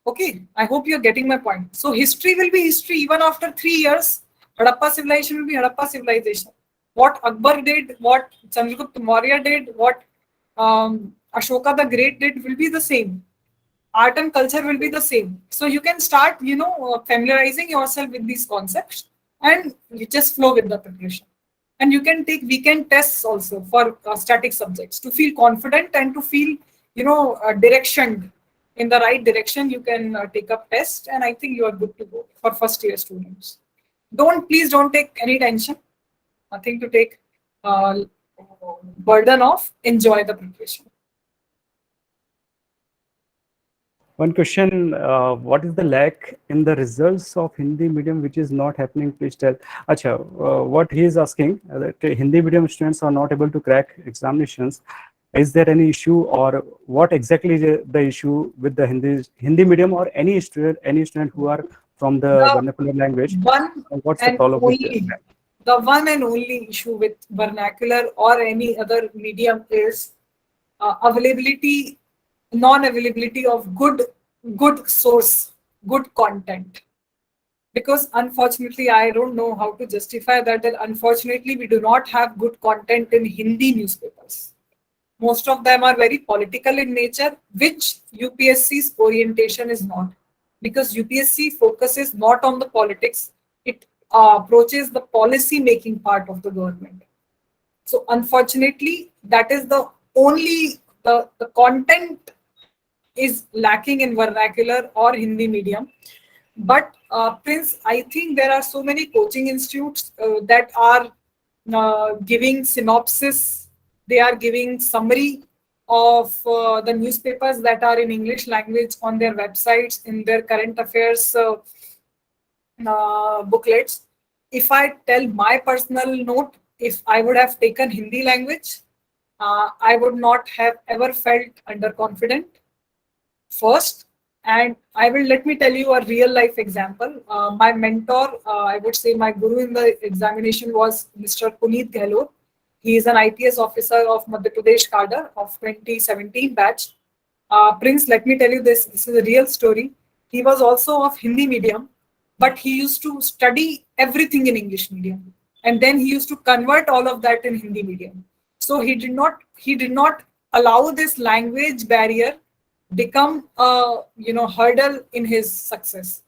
Okay, I hope you're getting my point. So history will be history even after 3 years. Harappa civilization will be Harappa civilization. What Akbar did, what Chandragupta Maurya did, what Ashoka the Great did will be the same. Art and culture will be the same. So you can start, familiarizing yourself with these concepts, and you just flow with the preparation. And you can take weekend tests also for static subjects to feel confident and to feel, directioned in the right direction. You can take up tests, and I think you are good to go for first year students. Please don't take any tension. Nothing to take uh, burden off. Enjoy the preparation. One question, what is the lack in the results of Hindi medium which is not happening? Please tell. Acha, what he is asking, that Hindi medium students are not able to crack examinations. Is there any issue, or what exactly is the issue with the Hindi medium, or any student who are from the The vernacular language? one What's the and problem with only that? the one and only issue with vernacular or any other medium is availability, non-availability of good source, good content. Because unfortunately, I don't know how to justify that unfortunately we do not have good content in Hindi newspapers. Most of them are very political in nature, which UPSC's orientation is not. Because UPSC focuses not on the politics, it approaches the policy making part of the government. So unfortunately, that is the only, the content is lacking in vernacular or Hindi medium. But Prince, I think there are so many coaching institutes that are giving synopsis, they are giving summary of the newspapers that are in English language on their websites, in their current affairs booklets. If I tell my personal note, if I would have taken Hindi language, I would not have ever felt underconfident first. And I will let me tell you a real life example. My mentor, I would say my guru in the examination was Mr. Puneet Gehlot. He is an IPS officer of Madhya Pradesh cadre of 2017 batch. Prince, let me tell you this. This is a real story. He was also of Hindi medium, but he used to study everything in English medium, and then he used to convert all of that in Hindi medium. So he did not allow this language barrier become a hurdle in his success.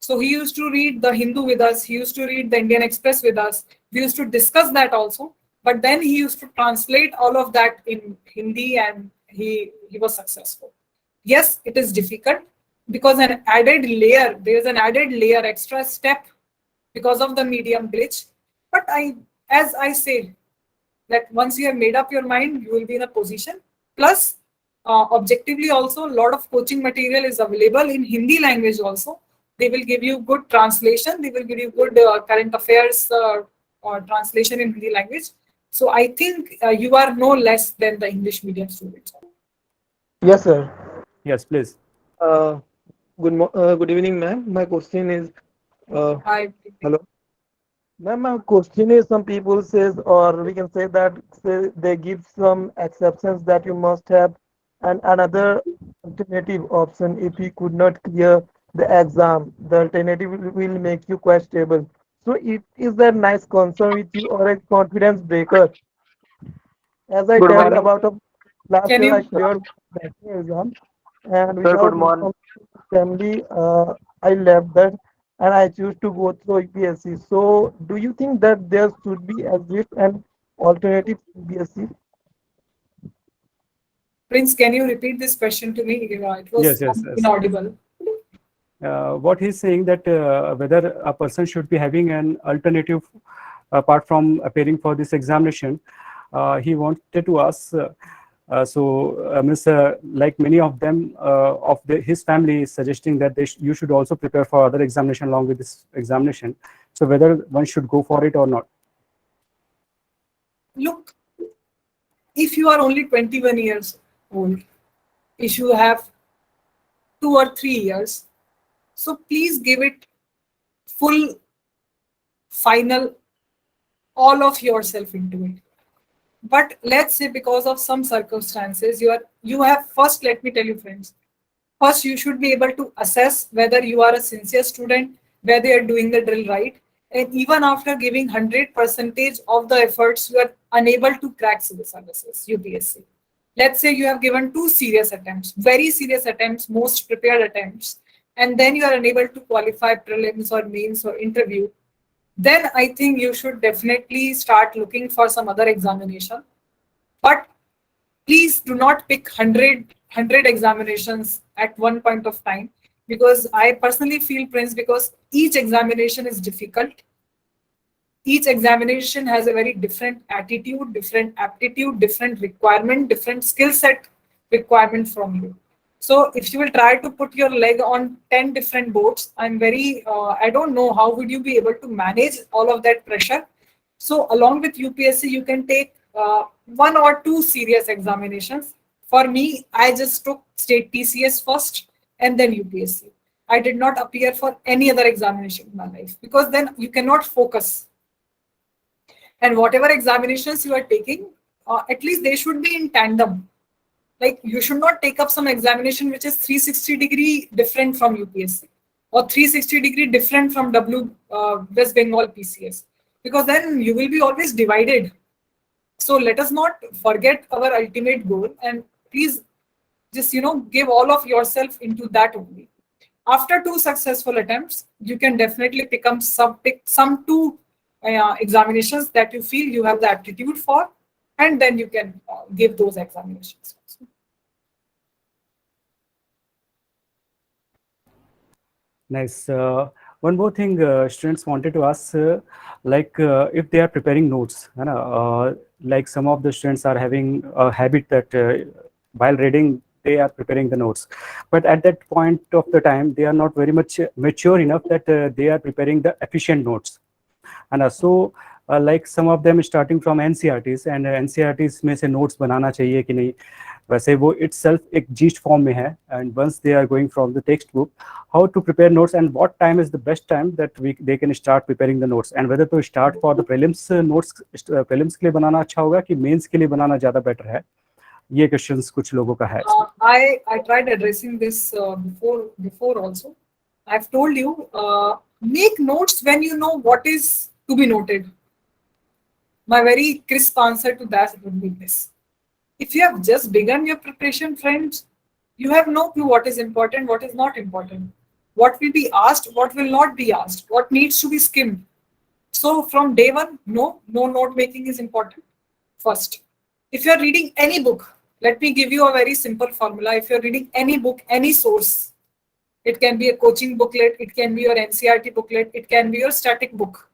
So he used to read the Hindu with us. He used to read the Indian Express with us. We used to discuss that also. But then he used to translate all of that in Hindi, and he was successful. Yes, it is difficult because there's an added layer, extra step because of the medium glitch. But as I say, that once you have made up your mind, you will be in a position. Plus, objectively also, a lot of coaching material is available in Hindi language also. They will give you good translation. They will give you good current affairs translation in Hindi language. So I think you are no less than the English medium students. Yes, sir. Yes, please. Uh, good evening, ma'am. My question is, uh, hello, ma'am. My question is, some people says, or we can say that they give some exceptions that you must have, and another alternative option if you could not clear the exam, the alternative will make you quite stable. So, it is that nice concern with you or a confidence breaker? As I Good tell morning, about a last Can year, I you cleared banking exam, and sir. Good without morning. informing family, I left that and I choose to go through UPSC. So, do you think that there should be exist an alternative to UPSC? Prince, can you repeat this question to me? It was Yes, yes, yes. inaudible. What he's saying that whether a person should be having an alternative apart from appearing for this examination, he wanted to ask. Miss, like many of them his family is suggesting that you should also prepare for other examination along with this examination. So whether one should go for it or not. Look, if you are only 21 years old, if you have 2 or 3 years, so please give it full, final, all of yourself into it. But let's say because of some circumstances, you have first, let me tell you, friends, first you should be able to assess whether you are a sincere student, whether you're doing the drill right. And even after giving 100% of the efforts, you are unable to crack civil services, UPSC. Let's say you have given 2 serious attempts, very serious attempts, most prepared attempts, and then you are unable to qualify prelims or mains or interview. Then I think you should definitely start looking for some other examination. But please do not pick 100 examinations at one point of time, because I personally feel, Prince, because each examination is difficult. Each examination has a very different attitude, different aptitude, different requirement, different skill set requirement from you. So if you will try to put your leg on 10 different boats, I don't know how would you be able to manage all of that pressure. So along with UPSC, you can take 1 or 2 serious examinations. For me, I just took state TCS first and then UPSC. I did not appear for any other examination in my life, because then you cannot focus. And whatever examinations you are taking, at least they should be in tandem. Like, you should not take up some examination which is 360-degree different from UPSC, or 360-degree different from West Bengal PCS, because then you will be always divided. So let us not forget our ultimate goal, and please just give all of yourself into that only. After 2 successful attempts, you can definitely pick some 2 examinations that you feel you have the aptitude for, and then you can give those examinations. Nice. One more thing students wanted to ask, if they are preparing notes, like some of the students are having a habit that while reading they are preparing the notes. But at that point of the time, they are not very much mature enough that they are preparing the efficient notes. And so like some of them starting from NCERTs, and NCERTs में से notes बनाना चाहिए कि नहीं, वैसे वो itself एक gist form में है. And once they are going from the textbook, how to prepare notes and what time is the best time that they can start preparing the notes, and whether to start for the prelims notes, prelims के लिए बनाना अच्छा होगा कि mains के लिए बनाना ज़्यादा better है. ये questions कुछ लोगों का है. I tried addressing this before also. I've told you, make notes when you know what is to be noted. My very crisp answer to that would be this. If you have just begun your preparation, friends, you have no clue what is important, what is not important, what will be asked, what will not be asked, what needs to be skimmed. So from day one, no note making is important. First, if you're reading any book, let me give you a very simple formula. If you're reading any book, any source, it can be a coaching booklet, it can be your NCERT booklet, it can be your static book.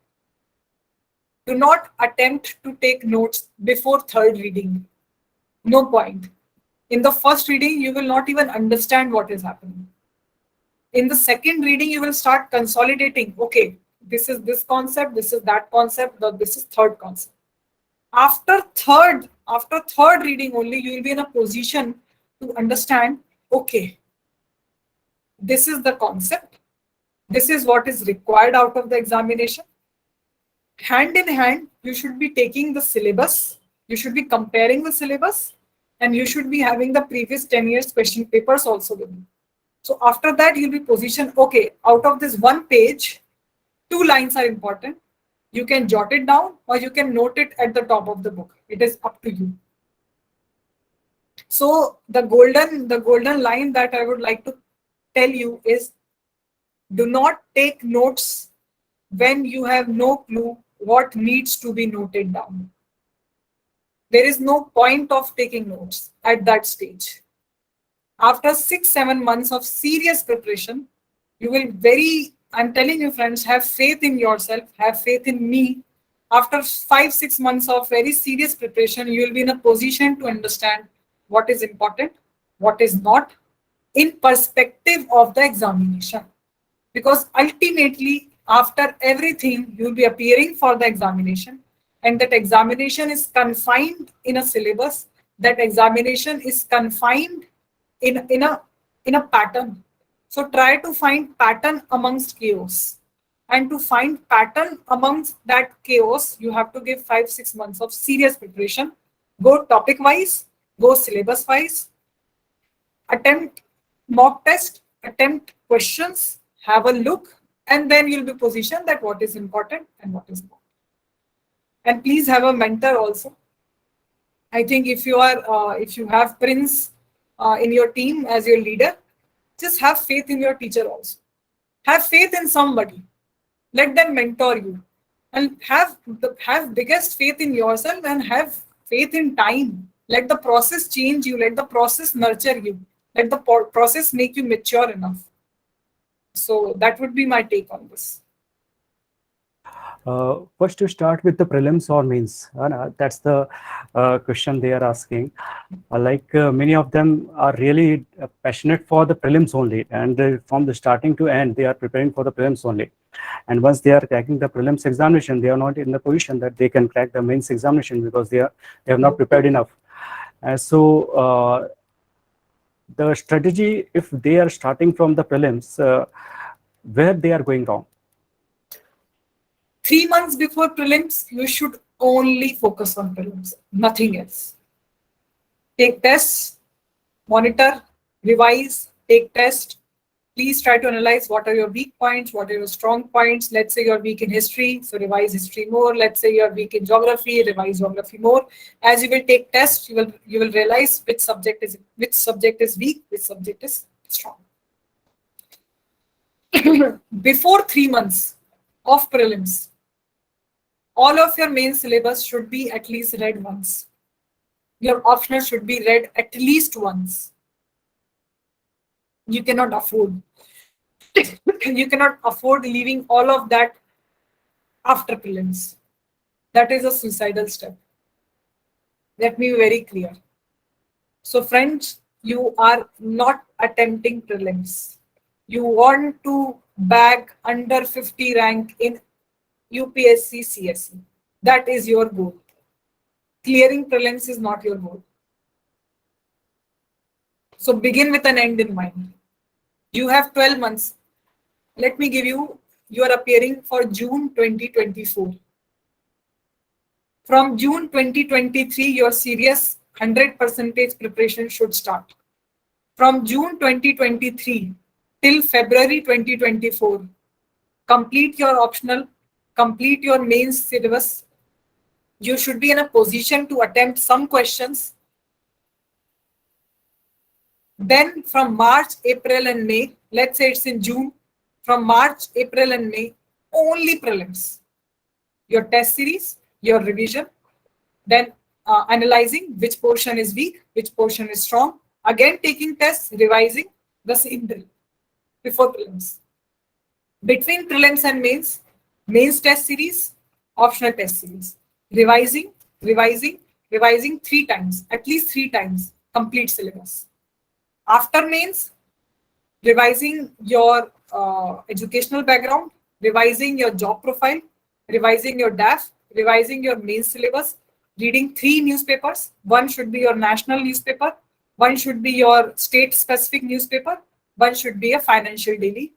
Do not attempt to take notes before third reading. No point. In the first reading, you will not even understand what is happening. In the second reading, you will start consolidating. Okay, this is this concept, this is that concept, this is third concept. After third reading only, you will be in a position to understand, okay, this is the concept, this is what is required out of the examination. Hand in hand, you should be taking the syllabus, you should be comparing the syllabus, and you should be having the previous 10 years question papers also with you. So after that, you'll be positioned, okay, out of this one page, 2 lines are important. You can jot it down or you can note it at the top of the book. It is up to you. So the golden line that I would like to tell you is, do not take notes when you have no clue what needs to be noted down. There is no point of taking notes at that stage. After 6-7 months of serious preparation, you will I'm telling you, friends, have faith in yourself, have faith in me. After 5-6 months of very serious preparation, you will be in a position to understand what is important, what is not, in perspective of the examination. Because ultimately, after everything, you will be appearing for the examination, and that examination is confined in a syllabus. That examination is confined in a pattern. So try to find pattern amongst chaos. And to find pattern amongst that chaos, you have to give 5-6 months of serious preparation. Go topic wise, go syllabus wise, attempt mock test, attempt questions, have a look, and then you'll be positioned that what is important and what is not. And please have a mentor also. I think if you have Prince in your team as your leader, just have faith in your teacher also. Have faith in somebody. Let them mentor you, and have biggest faith in yourself, and have faith in time. Let the process change you. Let the process nurture you. Let the process make you mature enough. So that would be my take on this. First, to start with the prelims or mains? That's the question they are asking. Many of them are really passionate for the prelims only, and from the starting to end, they are preparing for the prelims only. And once they are cracking the prelims examination, they are not in the position that they can crack the mains examination because they have not prepared enough. So the strategy, if they are starting from the prelims, where they are going wrong? 3 months before prelims, you should only focus on prelims, nothing else. Take tests, monitor, revise, take test. Please try to analyze what are your weak points, what are your strong points. Let's say you're weak in history, so revise history more. Let's say you're weak in geography, revise geography more. As you will take tests, you will realize which subject is weak, which subject is strong. Before 3 months of prelims, all of your main syllabus should be at least read once. Your optional should be read at least once. You cannot afford. You cannot afford leaving all of that after prelims. That is a suicidal step. Let me be very clear. So friends, you are not attempting prelims. You want to bag under 50 rank in UPSC CSE. That is your goal. Clearing prelims is not your goal. So begin with an end in mind. You have 12 months. Let me give you, you are appearing for June 2024. From June 2023, your serious 100% preparation should start. From June 2023 till February 2024, complete your optional, complete your mains syllabus. You should be in a position to attempt some questions. Then from March, April and May, let's say it's in June, from March, April and May, only prelims. Your test series, your revision, then analyzing which portion is weak, which portion is strong, again taking tests, revising the same drill before prelims. Between prelims and mains test series, optional test series, revising, revising 3 times, at least 3 times, complete syllabus. After mains, revising your educational background, revising your job profile, revising your DAF, revising your main syllabus, reading 3 newspapers. One should be your national newspaper, one should be your state-specific newspaper, one should be a financial daily.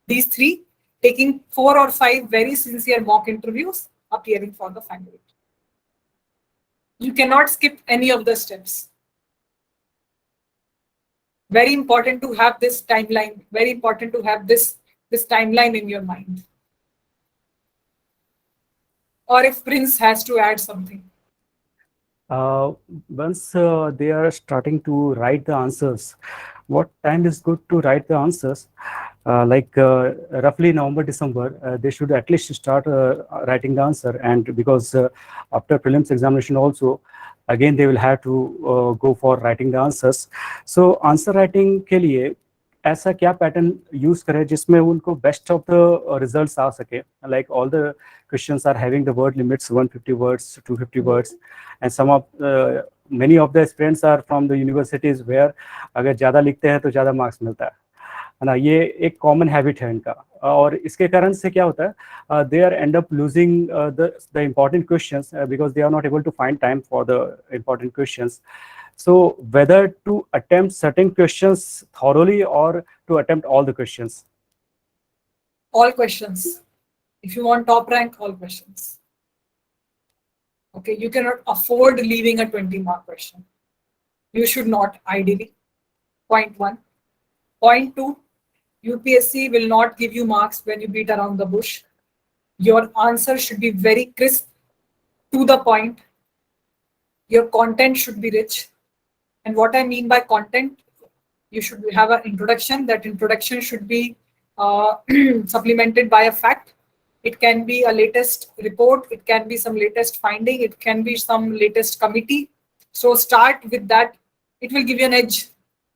These 3, taking 4 or 5 very sincere mock interviews, appearing for the final. You cannot skip any of the steps. Very important to have this timeline. Very important to have this timeline in your mind. Or if Prince has to add something. Once they are starting to write the answers, what time is good to write the answers? Roughly November, December, they should at least start writing the answer. And because after prelims examination also, again they will have to go for writing the answers. So answer writing के लिए ऐसा क्या pattern use करें जिसमें उनको best of the results आ सके. Like all the questions are having the word limits 150 words, 250 words, and some of many of the aspirants are from the universities where अगर ज़्यादा लिखते हैं तो ज़्यादा मार्क्स मिलता है ना. ये एक कॉमन हैबिट है इनका. और इसके कारण से क्या होता है, they are end up losing the important questions because they are not able to find time for the important questions. So whether to attempt certain questions thoroughly or to attempt all the questions? All questions. If you want top rank, all questions. Okay, you cannot afford leaving a 20-mark question. You should not, ideally. Point 1. Point 2, UPSC will not give you marks when you beat around the bush. Your answer should be very crisp, to the point. Your content should be rich. And what I mean by content, you should have an introduction. That introduction should be supplemented by a fact. It can be a latest report. It can be some latest finding. It can be some latest committee. So start with that. It will give you an edge,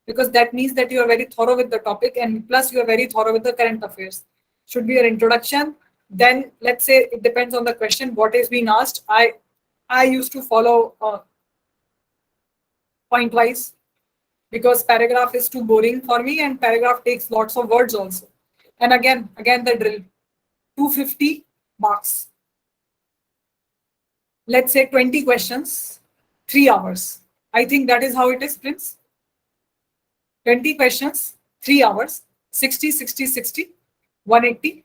because that means that you are very thorough with the topic, and plus you are very thorough with the current affairs. Should be your introduction. Then let's say it depends on the question, what is being asked. I used to follow point wise, because paragraph is too boring for me, and paragraph takes lots of words also. And again the drill, 250 marks. Let's say 20 questions, 3 hours. I think that is how it is, Prince. 20 questions, 3 hours, 60, 60, 60, 180.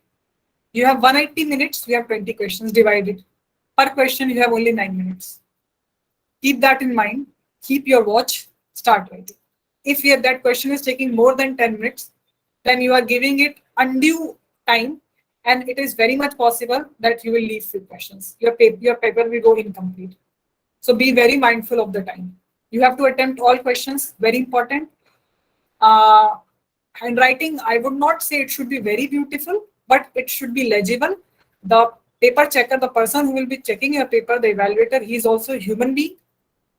You have 180 minutes, you have 20 questions divided. Per question, you have only 9 minutes. Keep that in mind. Keep your watch, start writing. If that question is taking more than 10 minutes, then you are giving it undue time, and it is very much possible that you will leave few questions. Your paper will go incomplete. So be very mindful of the time. You have to attempt all questions, very important. Handwriting, I would not say it should be very beautiful, but it should be legible. The paper checker, the person who will be checking your paper, the evaluator, he is also a human being.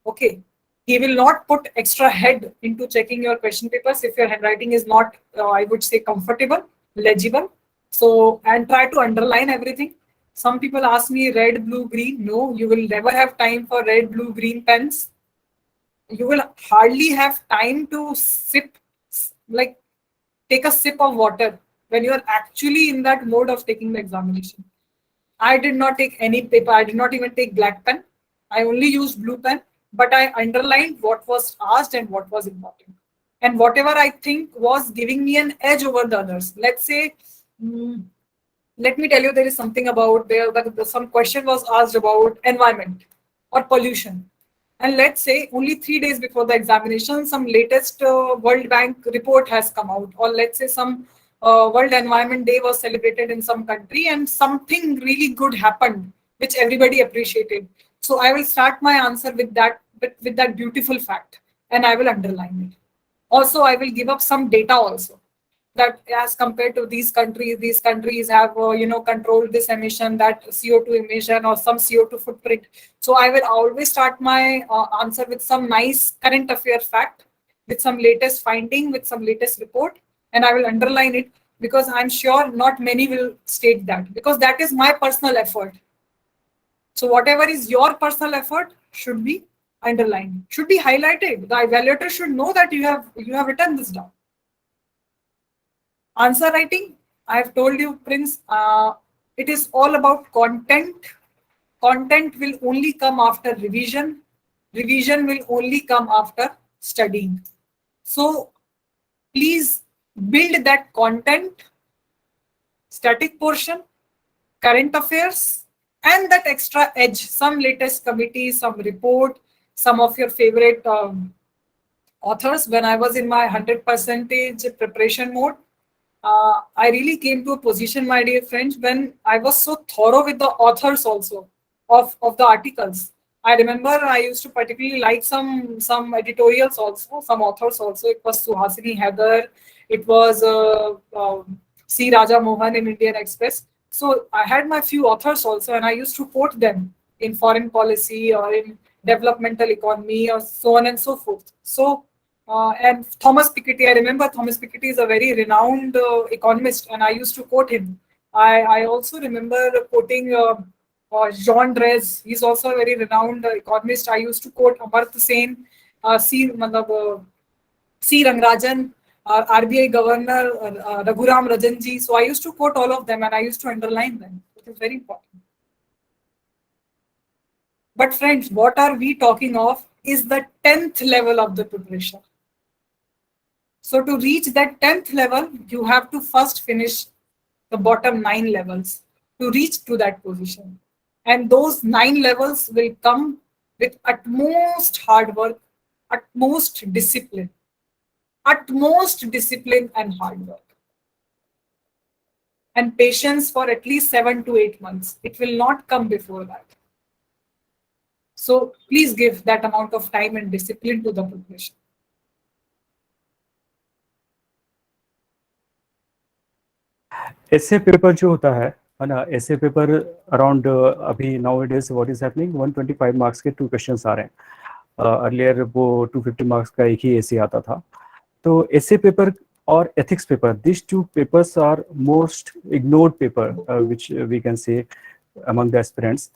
Okay. He will not put extra head into checking your question papers if your handwriting is not, I would say, comfortable, legible. So, and try to underline everything. Some people ask me red, blue, green. No, you will never have time for red, blue, green pens. you will hardly have time to sip, like take a sip of water when you are actually in that mode of taking the examination. I did not take any paper. I did not even take black pen. I only used blue pen, but I underlined what was asked and what was important. And whatever I think was giving me an edge over the others. Let's say, mm, let me tell you, there is something about there that some question was asked about environment or pollution. And let's say only 3 days before the examination, some latest World Bank report has come out, or let's say some World Environment Day was celebrated in some country, and something really good happened, which everybody appreciated. So I will start my answer with that, with that beautiful fact, and I will underline it. Also, I will give up some data also, that as compared to these countries have controlled this emission, that CO2 emission, or some CO2 footprint. So I will always start my answer with some nice current affair fact, with some latest finding, with some latest report, and I will underline it, because I'm sure not many will state that, because that is my personal effort. So whatever is your personal effort should be underlined, should be highlighted. The evaluator should know that you have written this down. Answer writing, I have told you, Prince, it is all about content. Content will only come after revision. Revision will only come after studying. So please build that content, static portion, current affairs, and that extra edge, some latest committee, some report, some of your favorite authors. When I was in my 100% preparation mode, I really came to a position, my dear friends, when I was so thorough with the authors also of the articles. I remember I used to particularly like some editorials also, some authors also. It was Suhasini Heather, it was C. Raja Mohan in Indian Express. So I had my few authors also, and I used to quote them in foreign policy or in developmental economy or so on and so forth. So and Thomas Piketty, I remember Thomas Piketty is a very renowned economist, and I used to quote him. I also remember quoting Jean Drez. He's also a very renowned economist. I used to quote Amartya Sen, C. Rangarajan, RBI Governor Raghuram Rajanji. So I used to quote all of them, and I used to underline them. It is very important. But friends, what are we talking of is the 10th level of the preparation. So to reach that 10th level, you have to first finish the bottom 9 levels to reach to that position. And those 9 levels will come with utmost hard work, utmost discipline and hard work. And patience for at least 7 to 8 months. It will not come before that. So please give that amount of time and discipline to the preparation. ऐसे paper जो होता है ना, ऐसे paper around अभी now it is what is happening 125 marks के 2 questions आ रहे हैं. अर्लियर वो 250 मार्क्स का एक ही ऐसे आता था. तो ऐसे पेपर और ethics paper, these two papers are most ignored paper which we can say among the aspirants.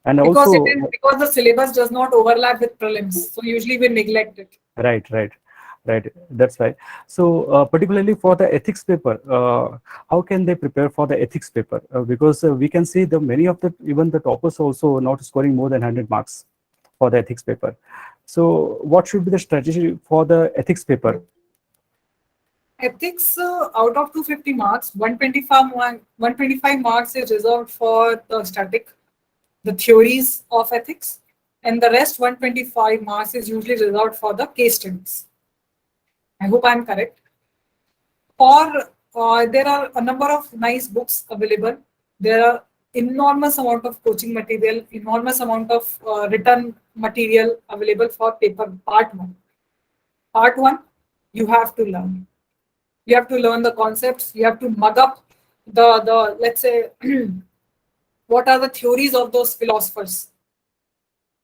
And because also because the syllabus does not overlap with prelims, so usually we neglect it. Right, that's right. So particularly for the ethics paper, how can they prepare for the ethics paper? Because we can see the many of the even the toppers also not scoring more than 100 marks for the ethics paper. So what should be the strategy for the ethics paper? Ethics, out of 250 marks, 125 marks is reserved for the static, the theories of ethics, and the rest 125 marks is usually reserved for the case studies. I hope I'm correct. Or there are a number of nice books available. There are enormous amount of coaching material, enormous amount of written material available for paper part 1. Part 1, you have to learn. You have to learn the concepts. You have to mug up the let's say, what are the theories of those philosophers.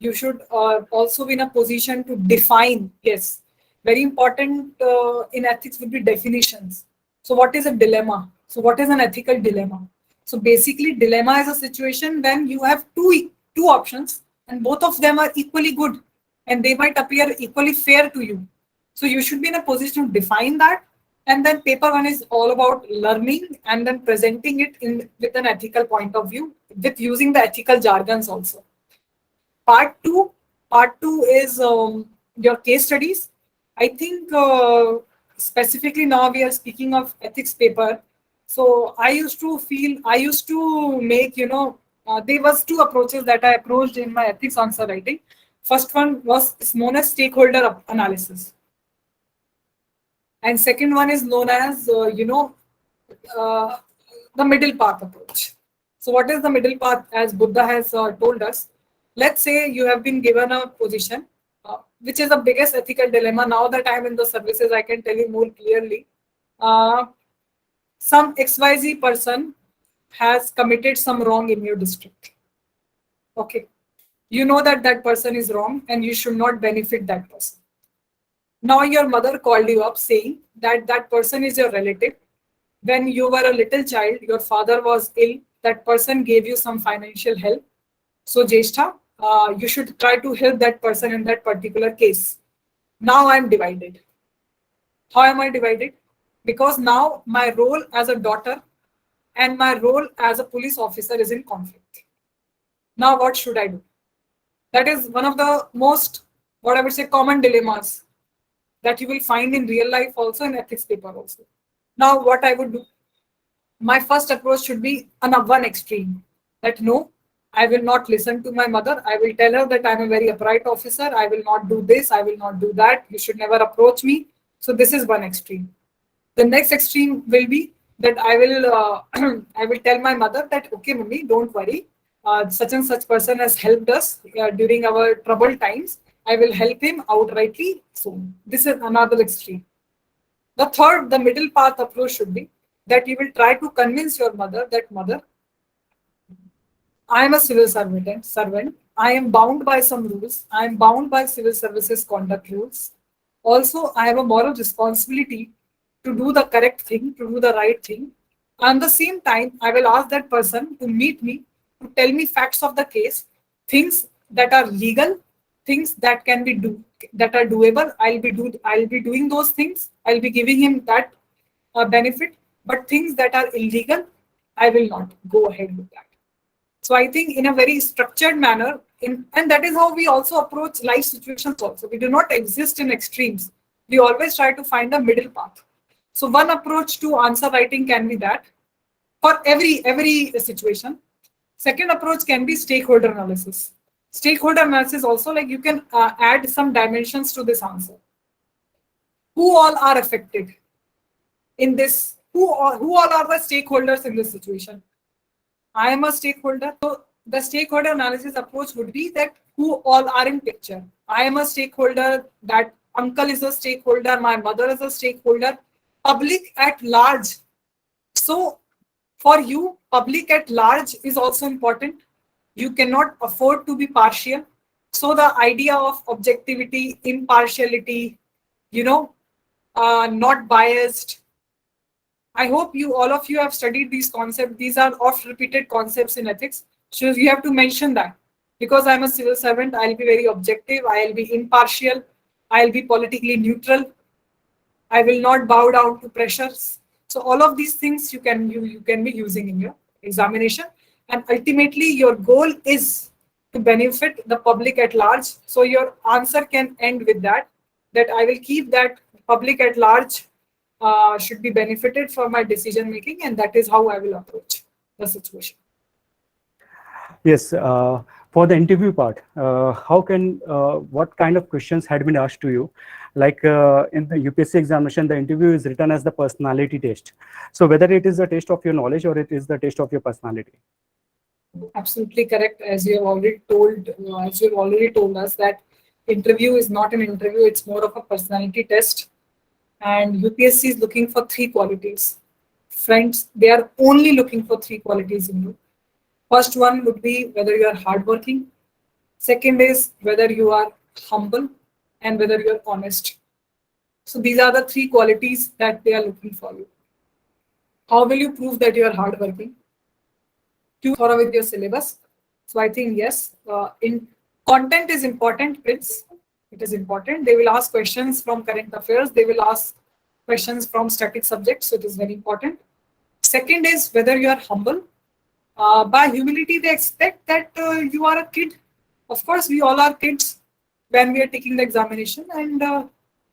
You should also be in a position to define. Yes, very important in ethics would be definitions. So what is a dilemma? So what is an ethical dilemma? So basically, dilemma is a situation when you have two options and both of them are equally good. and they might appear equally fair to you. So you should be in a position to define that. And then paper one is all about learning and then presenting it in with an ethical point of view, with using the ethical jargons also. Part two is your case studies. I think specifically now we are speaking of ethics paper. So I used to make, there was two approaches that I approached in my ethics answer writing. First one was is known as stakeholder analysis, and second one is known as uh, the middle path approach. So what is the middle path? As Buddha has told us, let's say you have been given a position, which is the biggest ethical dilemma. Now that I'm in the services, I can tell you more clearly. Uh, some XYZ person has committed some wrong in your district. Okay. You know that that person is wrong and you should not benefit that person. Now your mother called you up saying that that person is your relative. When you were a little child, your father was ill, that person gave you some financial help. So Jyeshtha, you should try to help that person in that particular case. Now I'm divided. How am I divided? Because now my role as a daughter and my role as a police officer is in conflict. Now what should I do? That is one of the most, what I would say, common dilemmas that you will find in real life also, in ethics paper also. Now what I would do? My first approach should be on a one extreme, that no, I will not listen to my mother. I will tell her that I'm a very upright officer. I will not do this. I will not do that. You should never approach me. So this is one extreme. The next extreme will be that I will I will tell my mother that, okay, mummy, don't worry. Such and such person has helped us during our troubled times. I will help him outrightly soon. This is another extreme. The third, the middle path approach should be that you will try to convince your mother that, mother, I am a civil servant. I am bound by some rules. I am bound by civil services conduct rules. Also, I have a moral responsibility to do the correct thing, to do the right thing. And at the same time, I will ask that person to meet me, to tell me facts of the case, things that are legal, things that can be that are doable. I'll be doing those things. I'll be giving him that benefit. But things that are illegal, I will not go ahead with that. So I think in a very structured manner, and that is how we also approach life situations also. We do not exist in extremes. We always try to find a middle path. So one approach to answer writing can be that for every situation. Second approach can be stakeholder analysis. Stakeholder analysis also, like, you can add some dimensions to this answer. Who all are affected in this? Who all are the stakeholders in this situation? I am a stakeholder. So the stakeholder analysis approach would be that who all are in picture. I am a stakeholder, that uncle is a stakeholder, my mother is a stakeholder, public at large. So for you, public at large is also important. You cannot afford to be partial. So the idea of objectivity, impartiality, not biased. I hope all of you have studied these concepts. These are oft repeated concepts in ethics. So you have to mention that. Because I'm a civil servant, I'll be very objective, I'll be impartial, I'll be politically neutral, I will not bow down to pressures. So all of these things you can be using in your examination. And ultimately your goal is to benefit the public at large. So your answer can end with that I will keep that public at large should be benefited for my decision making, and that is how I will approach the situation. Yes, for the interview part, what kind of questions had been asked to you? Like in the UPSC examination, the interview is written as the personality test. So whether it is a test of your knowledge or it is the test of your personality. Absolutely correct. As you have already told us that interview is not an interview; it's more of a personality test. And UPSC is looking for three qualities. Friends, they are only looking for three qualities in you. First one would be whether you are hardworking. Second is whether you are humble, and whether you are honest. So these are the three qualities that they are looking for you. How will you prove that you are hardworking? To thorough with your syllabus. So I think yes, in content is important, Prince. It is important. They will ask questions from current affairs. They will ask questions from static subjects. So it is very important. Second is whether you are humble. By humility, they expect that you are a kid. Of course, we all are kids when we are taking the examination, and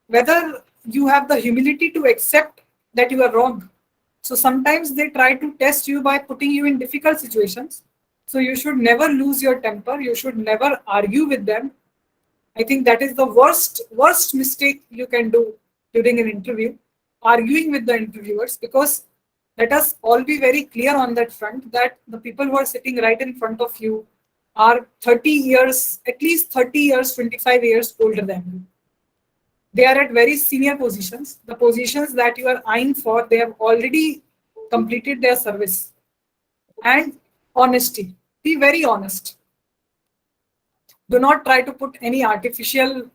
whether you have the humility to accept that you are wrong. So sometimes they try to test you by putting you in difficult situations. So you should never lose your temper. You should never argue with them. I think that is the worst mistake you can do during an interview, arguing with the interviewers, because let us all be very clear on that front that the people who are sitting right in front of you are 30 years, at least 30 years, 25 years older than you. They are at very senior positions. The positions that you are eyeing for, they have already completed their service. And honesty. Be very honest. Do not try to put any artificial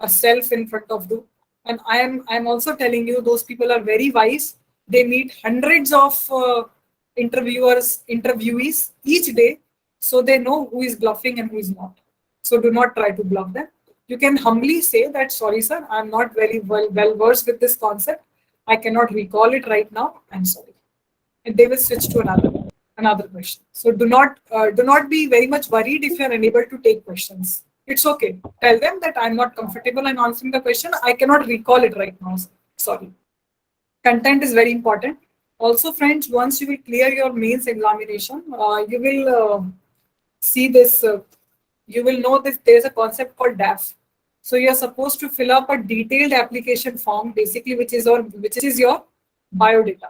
self in front of you. And I'm also telling you, those people are very wise. They meet hundreds of interviewees each day, so they know who is bluffing and who is not. So do not try to bluff them. You can humbly say that, sorry, sir, I'm not very well versed with this concept. I cannot recall it right now. I'm sorry. And they will switch to another question. So do not be very much worried if you are unable to take questions. It's okay. Tell them that I'm not comfortable in answering the question. I cannot recall it right now. Sorry. Content is very important. Also, friends, once you will clear your mains examination, you will see this. You will know that there is a concept called DAF. So you are supposed to fill up a detailed application form, basically, which is your biodata.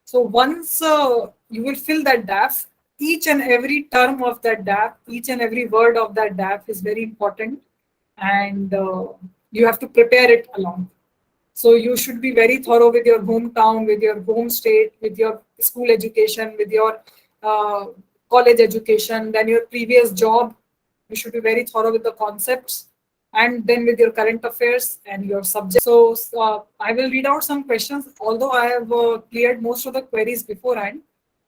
So once you will fill that DAF, each and every term of that DAF, each and every word of that DAF is very important, and you have to prepare it along. So you should be very thorough with your hometown, with your home state, with your school education, with your college education, then your previous job. You should be very thorough with the concepts, and then with your current affairs and your subject. So I will read out some questions, although I have cleared most of the queries beforehand.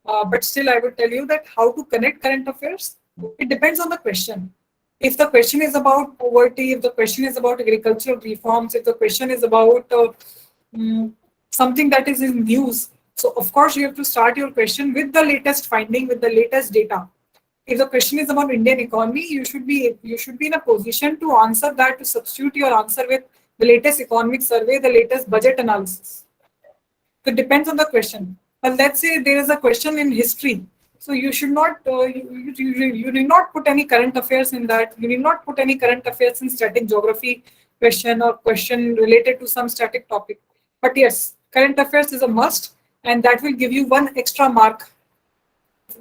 But still, I will tell you that how to connect current affairs. It depends on the question. If the question is about poverty, if the question is about agricultural reforms, if the question is about something that is in news, so of course you have to start your question with the latest finding, with the latest data. If the question is about Indian economy, you should be in a position to answer that, to substitute your answer with the latest economic survey, the latest budget analysis. So it depends on the question. But let's say there is a question in history. So you should not, you need not put any current affairs in that. You need not put any current affairs in static geography question or question related to some static topic. But yes, current affairs is a must, and that will give you one extra mark.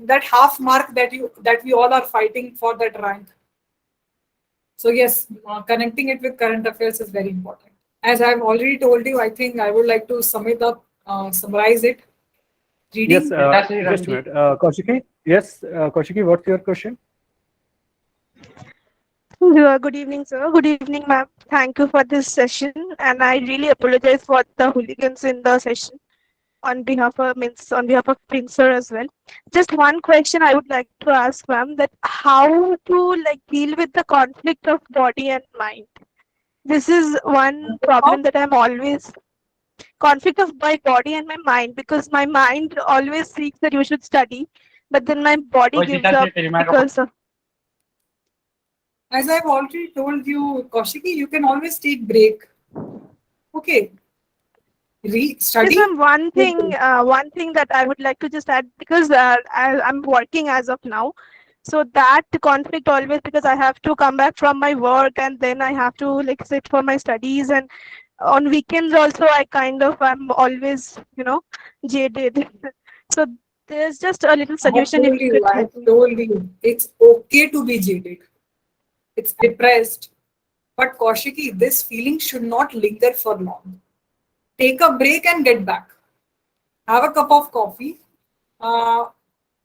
That half mark that we all are fighting for, that rank. So yes, connecting it with current affairs is very important. As I've already told you, I think I would like to sum it up, summarize it. Yes, Reading. just a minute. Kaushiki, yes, Kaushiki, what's your question? Good evening, sir. Good evening, ma'am. Thank you for this session, and I really apologize for the hooligans in the session on behalf of Prince sir as well. Just one question I would like to ask, ma'am, that how to deal with the conflict of body and mind. This is one problem that I'm always conflict of my body and my mind, because my mind always seeks that you should study, but then my body gives up because of. As I've already told you, Kaushiki, you can always take break. Okay. Study. Yes, ma'am. One thing that I would like to just add, because I'm working as of now, so that conflict always, because I have to come back from my work and then I have to sit for my studies, and on weekends also I'm always jaded. So there's just a little solution if you could I have help me. told you, it's okay to be jaded. It's depressed. But Kaushiki, this feeling should not linger for long. Take a break and get back. Have a cup of coffee.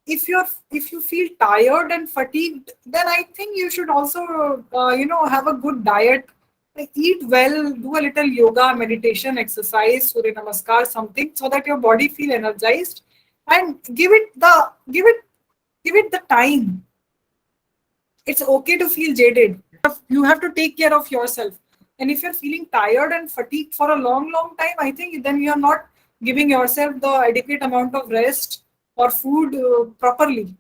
If you feel tired and fatigued, then I think you should also have a good diet. Eat well, do a little yoga, meditation, exercise, Surya Namaskar, something, so that your body feel energized, and give it the time. It's okay to feel jaded. You have to take care of yourself. And if you're feeling tired and fatigued for a long time, I think then you're not giving yourself the adequate amount of rest or food properly.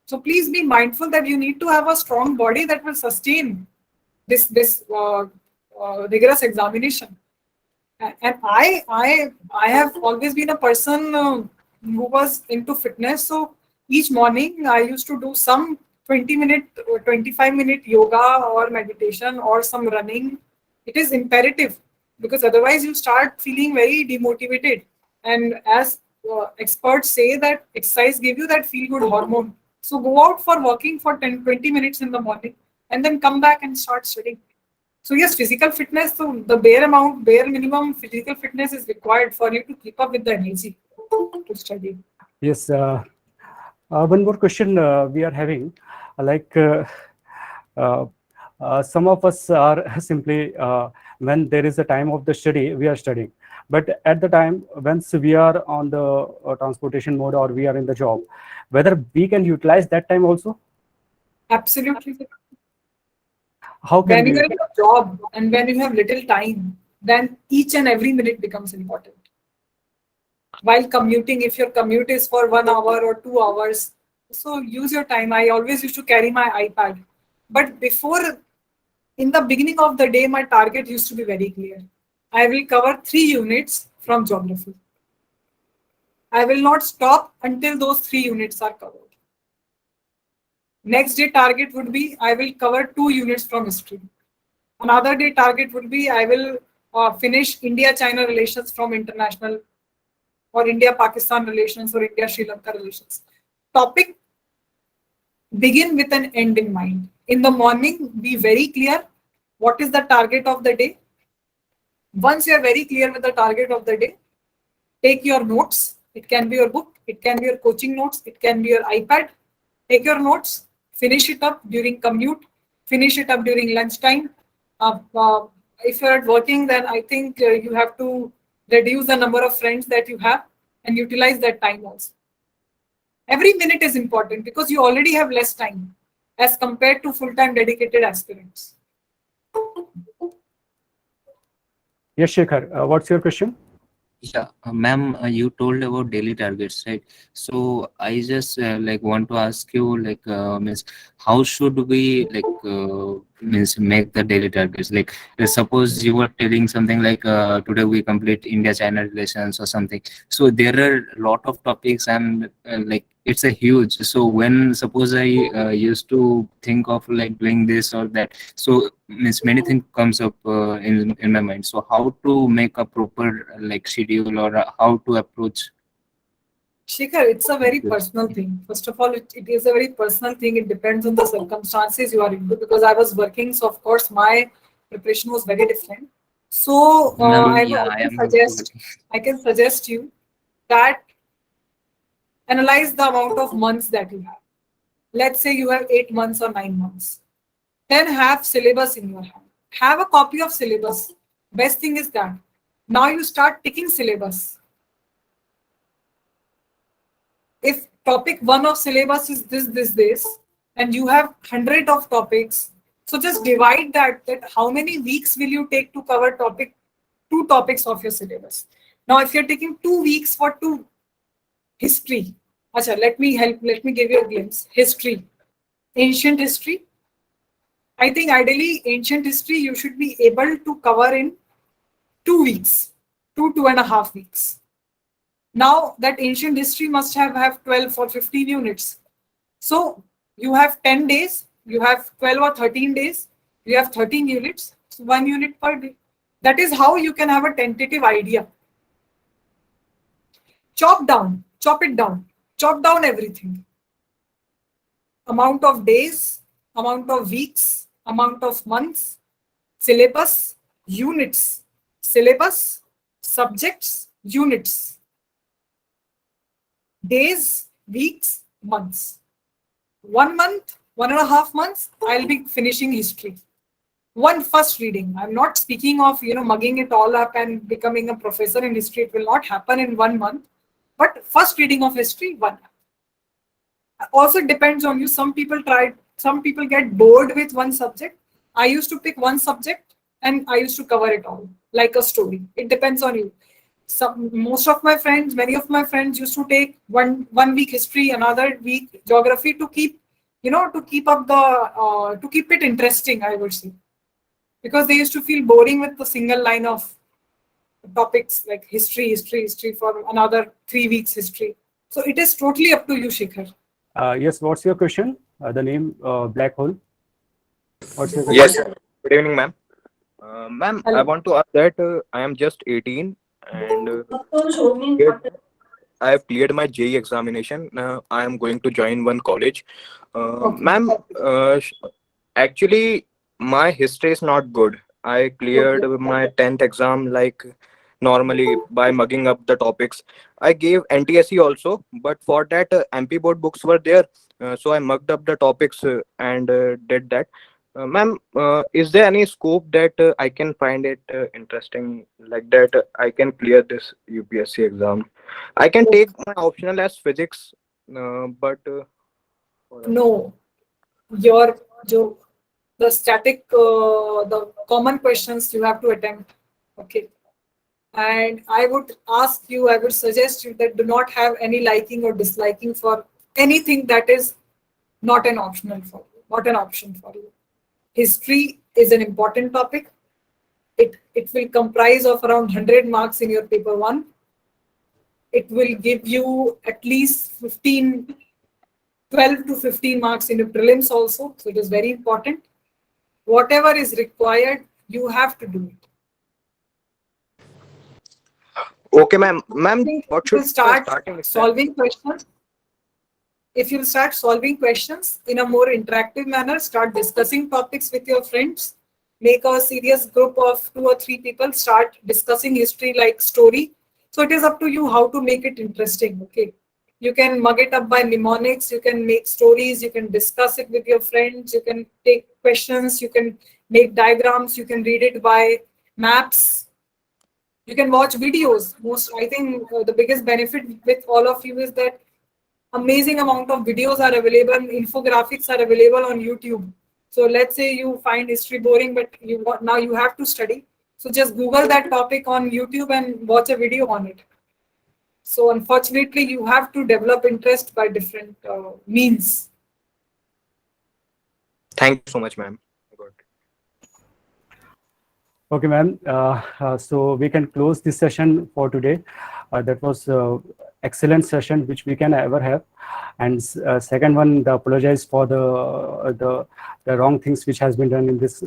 So please be mindful that you need to have a strong body that will sustain this rigorous examination. And I have always been a person who was into fitness. So each morning I used to do some 20-minute or 25-minute yoga or meditation or some running. It is imperative because otherwise you start feeling very demotivated. And as experts say that exercise give you that feel good hormone. So go out for walking for 10-20 minutes in the morning and then come back and start studying. So yes, physical fitness, so the bare minimum physical fitness is required for you to keep up with the energy to study. Yes. One more question we are having, like some of us are simply when there is a time of the study, we are studying. But at the time once we are on the transportation mode or we are in the job, whether we can utilize that time also? Absolutely. How can When you we? are in a job and when you have little time, then each and every minute becomes important. While commuting, if your commute is for 1 hour or 2 hours, so use your time. I always used to carry my iPad. But before, in the beginning of the day, my target used to be very clear. I will cover 3 units from geography. I will not stop until those 3 units are covered. Next day target would be I will cover 2 units from history. Another day target would be I will finish India-China relations from international or India-Pakistan relations or India-Sri Lanka relations. Topic begin with an end in mind. In the morning, be very clear what is the target of the day. Once you are very clear with the target of the day, take your notes. It can be your book, it can be your coaching notes, it can be your iPad. Take your notes, finish it up during commute, finish it up during lunchtime. If you're working, then I think you have to reduce the number of friends that you have and utilize that time also. Every minute is important because you already have less time as compared to full-time dedicated aspirants. Yes, Shekhar, what's your question? Yeah, ma'am, you told about daily targets, right? So I just like want to ask you, like, means how should we means make the daily targets? Like, suppose you were telling something like today we complete India-China relations or something. So there are a lot of topics and like it's a huge. So when suppose I used to think of like doing this or that, so means many things comes up in my mind. So how to make a proper like schedule or how to approach? Shikhar, it's a very personal thing. First of all, it is a very personal thing. It depends on the circumstances you are into because I was working, so of course my preparation was very different. So Ma'am, I yeah, I am also suggest, I can suggest you that analyze the amount of months that you have. Let's say you have 8 months or 9 months. Then have syllabus in your hand. Have a copy of syllabus. Best thing is that now you start ticking syllabus. If topic 1 of syllabus is this, and you have 100 of topics, so just divide that how many weeks will you take to cover 2 topics of your syllabus. Now, if you're taking 2 weeks for 2 history, Acha, let me give you a glimpse. History, ancient history. I think ideally ancient history you should be able to cover in 2 weeks, 2.5 weeks. Now that ancient history must have 12 or 15 units. So you have 10 days, you have 12 or 13 days, you have 13 units, so 1 unit per day. That is how you can have a tentative idea. Chop it down, chop down everything. Amount of days, amount of weeks, amount of months, syllabus, units, syllabus, subjects, units, days, weeks, months. 1 month, 1.5 months, I'll be finishing history. One first reading. I'm not speaking of mugging it all up and becoming a professor in history. It will not happen in 1 month. But first reading of history, 1 month. Also depends on you. Some people get bored with one subject. I used to pick one subject and I used to cover it all like a story. It depends on you. Most of my friends, many of my friends used to take one week history, another week geography to keep, to keep up the to keep it interesting, I would say, because they used to feel boring with the single line of topics like history for another 3 weeks history. So it is totally up to you, Shikhar. Yes, what's your question? The name Black Hole. What's your question? Yes, good evening, ma'am. Ma'am, I Hello. want to ask that I am just 18 and cleared- I have cleared my JEE examination. I am going to join one college. Okay. Ma'am, actually, my history is not good. I cleared Okay. my 10th exam like normally by mugging up the topics. I gave NTSE also, but for that, MP board books were there. So I mugged up the topics and did that. Ma'am, is there any scope that I can find it interesting like that I can clear this UPSC exam? I can take my optional as physics, but what else? No, your the static, the common questions you have to attempt. Okay. And I would ask you, I would suggest you that do not have any liking or disliking for anything that is not an optional for you, not an option for you. History is an important topic. It will comprise of around 100 marks in your paper one. It will give you at least 12 to 15 marks in your prelims also. So it is very important. Whatever is required, you have to do it. Okay, ma'am. Ma'am, I think what if should you be the start starting step? solving questions, if you start solving questions in a more interactive manner, start discussing topics with your friends, make a serious group of 2 or 3 people, start discussing history like story. So it is up to you how to make it interesting. Okay. You can mug it up by mnemonics, you can make stories, you can discuss it with your friends, you can take questions, you can make diagrams, you can read it by maps, you can watch videos. I think the biggest benefit with all of you is that amazing amount of videos are available, infographics are available on YouTube. So let's say you find history boring, but now you have to study. So just Google that topic on YouTube and watch a video on it. So unfortunately, you have to develop interest by different means. Thank you so much, ma'am. Good. Okay, ma'am. So we can close this session for today. That was excellent session which we can ever have. And second one, the apologize for the wrong things which has been done in this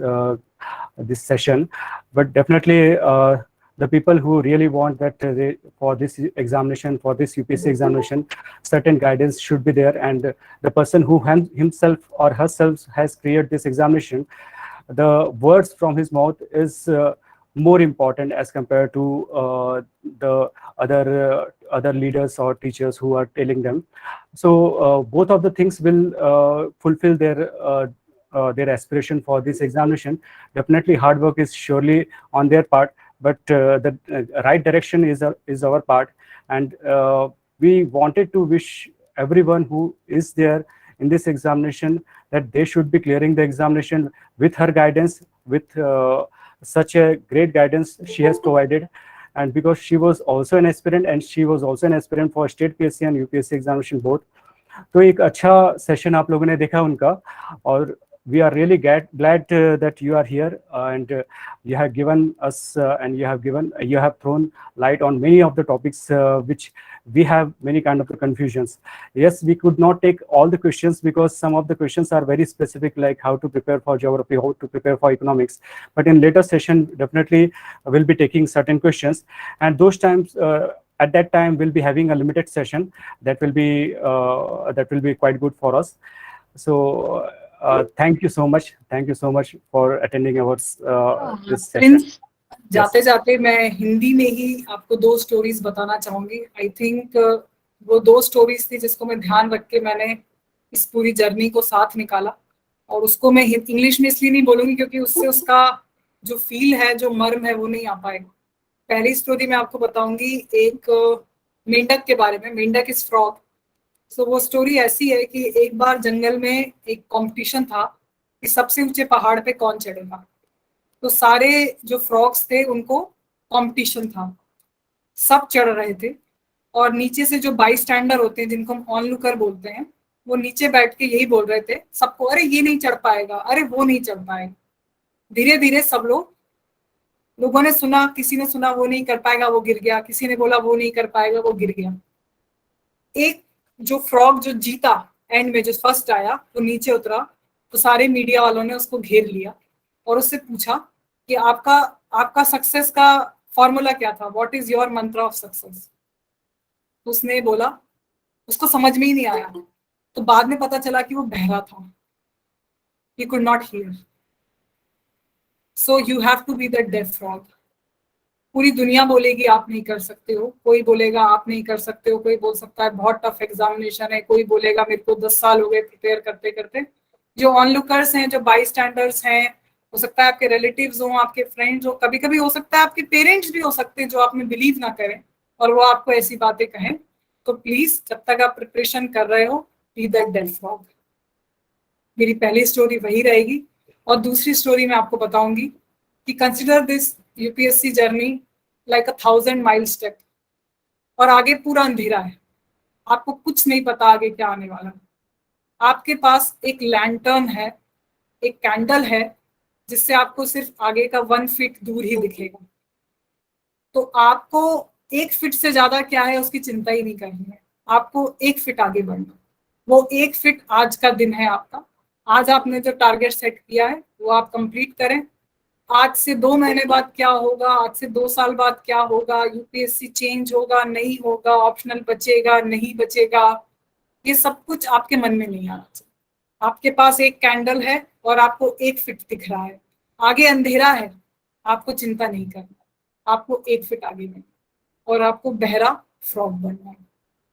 session. But definitely the people who really want that for this examination, for this UPSC examination, certain guidance should be there. And the person who himself or herself has created this examination, the words from his mouth is more important as compared to the other leaders or teachers who are telling them. So both of the things will fulfill their aspiration for this examination. Definitely hard work is surely on their part, but the right direction is our part. And we wanted to wish everyone who is there in this examination that they should be clearing the examination with her guidance, with such a great guidance she has provided. And because she was also an aspirant, and she was also an aspirant for state PSC and UPSC examination both. तो एक अच्छा session आप लोगों ने देखा उनका, और we are really glad that you are here and you have given us and you have thrown light on many of the topics which we have many kind of confusions. Yes, we could not take all the questions because some of the questions are very specific, like how to prepare for geography, how to prepare for economics. But in later session, definitely we'll be taking certain questions, and those times at that time we'll be having a limited session that will be quite good for us. So thank you so much for attending our this session. Prince, जाते जाते मैं हिंदी में ही आपको 2 stories बताना चाहूंगी. I think वो 2 stories थी जिसको मैं ध्यान रख के मैंने इस पूरी जर्नी को साथ निकाला, और उसको मैं इंग्लिश में इसलिए नहीं बोलूंगी क्योंकि उससे उसका जो फील है, जो मर्म है, वो नहीं आ पाएगा. पहली स्टोरी मैं आपको बताऊंगी एक मेंढक के बारे में. मेंढक इज फ्रॉग. सो वो स्टोरी ऐसी है कि एक बार जंगल में एक कंपटीशन था कि सबसे ऊंचे पहाड़ पे कौन चढ़ेगा. तो सारे जो फ्रॉग्स थे उनको कंपटीशन था, सब चढ़ रहे थे, और नीचे से जो बाई स्टैंडर होते हैं जिनको हम ऑनलुकर बोलते हैं, वो नीचे बैठ के यही बोल रहे थे सबको, अरे ये नहीं चढ़ पाएगा, अरे वो नहीं चढ़ पाएगा। धीरे धीरे सब लोगों ने सुना, किसी ने सुना वो नहीं कर पाएगा, वो गिर गया, किसी ने बोला वो नहीं कर पाएगा, वो गिर गया। एक जो फ्रॉग जो जीता एंड में, जो फर्स्ट आया, वो नीचे उतरा, तो सारे मीडिया वालों ने उसको घेर लिया और उससे पूछा कि आपका सक्सेस का फॉर्मूला क्या था, व्हाट इज योर मंत्र ऑफ सक्सेस। उसने बोला, उसको समझ में ही नहीं आया, तो बाद में पता चला कि वो बहरा था, he could not hear. So you have to be the deaf frog. पूरी दुनिया बोलेगी आप नहीं कर सकते हो, कोई बोलेगा आप नहीं कर सकते हो, कोई बोल सकता है बहुत टफ एग्जामिनेशन है, कोई बोलेगा मेरे को 10 साल हो गए प्रिपेयर करते करते। जो ऑनलुकर्स हैं, जो बाई स्टैंडर्स हैं, हो सकता है आपके रिलेटिव्स हो, आपके फ्रेंड्स हो, कभी कभी हो सकता है आपके पेरेंट्स भी हो सकते हैं जो आप में बिलीव ना करें और वो आपको ऐसी बातें कहें, तो प्लीज जब तक आप प्रिपरेशन कर रहे हो, बी दैट डेफ फ्रॉग। मेरी पहली स्टोरी वही रहेगी। और दूसरी स्टोरी मैं आपको बताऊंगी कि consider this UPSC journey like 1000 mile step, और आगे पूरा अंधेरा है, आपको कुछ नहीं पता आगे क्या आने वाला है। आपके पास एक लैंटर्न है, एक कैंडल है, जिससे आपको सिर्फ आगे का 1 फीट दूर ही दिखेगा। तो आपको 1 फीट से ज्यादा क्या है उसकी चिंता ही नहीं करनी है, आपको 1 फीट आगे बढ़ना। वो 1 फीट आज का दिन है आपका। आज आपने जो टारगेट सेट किया है वो आप कंप्लीट करें। आज से 2 महीने बाद क्या होगा, आज से 2 साल बाद क्या होगा, यूपीएससी चेंज होगा नहीं होगा, ऑप्शनल बचेगा नहीं बचेगा, ये सब कुछ आपके मन में नहीं आना चाहिए। आपके पास एक कैंडल है और आपको 1 फीट दिख रहा है, आगे अंधेरा है, आपको चिंता नहीं करना, आपको 1 फीट आगे नहीं, और आपको बहरा फ्रॉग बनना है।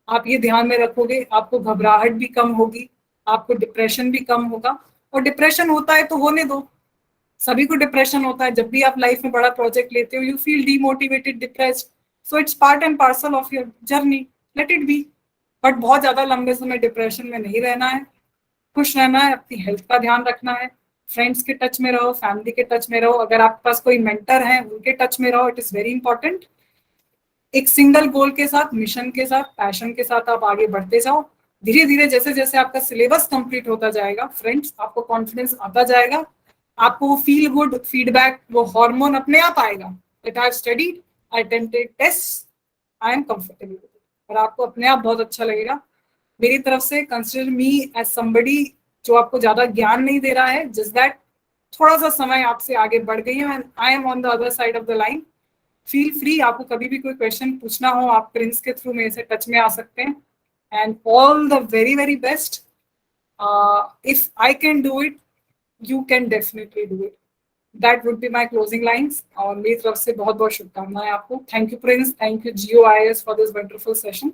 आप ये ध्यान में रखोगे, आपको घबराहट भी कम होगी, आपको डिप्रेशन भी कम होगा। और डिप्रेशन होता है तो होने दो, सभी को डिप्रेशन होता है। जब भी आप लाइफ में बड़ा प्रोजेक्ट लेते हो, you feel demotivated, depressed, so it's part and parcel of your journey, let it be. But बहुत ज्यादा लंबे समय डिप्रेशन में नहीं रहना है, खुश रहना है, अपनी हेल्थ का ध्यान रखना है, फ्रेंड्स के टच में रहो, फैमिली के टच में रहो, अगर आपके पास कोई मेंटर है उनके टच में रहो, इट इज वेरी इंपॉर्टेंट। एक सिंगल गोल के साथ, मिशन के साथ, पैशन के साथ आप आगे बढ़ते जाओ। धीरे धीरे जैसे जैसे आपका सिलेबस कंप्लीट होता जाएगा फ्रेंड्स, आपको कॉन्फिडेंस आता जाएगा, आपको वो फील गुड फीडबैक, वो हार्मोन अपने आप आएगा that I have studied, I attempted test, I am comfortable with it, और आपको अपने आप बहुत अच्छा लगेगा। मेरी तरफ से कंसिडर मी एज समबडी जो आपको ज्यादा ज्ञान नहीं दे रहा है, जस्ट दैट थोड़ा सा समय आपसे आगे बढ़ गई है, I am on the other side of the line. Feel free, आपको कभी भी कोई क्वेश्चन पूछना हो, आप प्रिंस के थ्रू मेरे से टच में आ सकते हैं। And all the very very best. If I can do it, you can definitely do it. That would be my closing lines, और मेरी तरफ से बहुत बहुत शुभकामनाएं आपको। Thank you Prince, thank you GEO IAS for this wonderful session,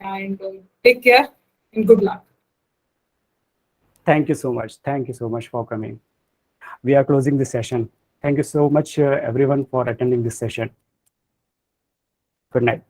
and take care and good luck. Thank you so much. Thank you so much for coming. We are closing this session. Thank you so much, everyone, for attending this session. Good night.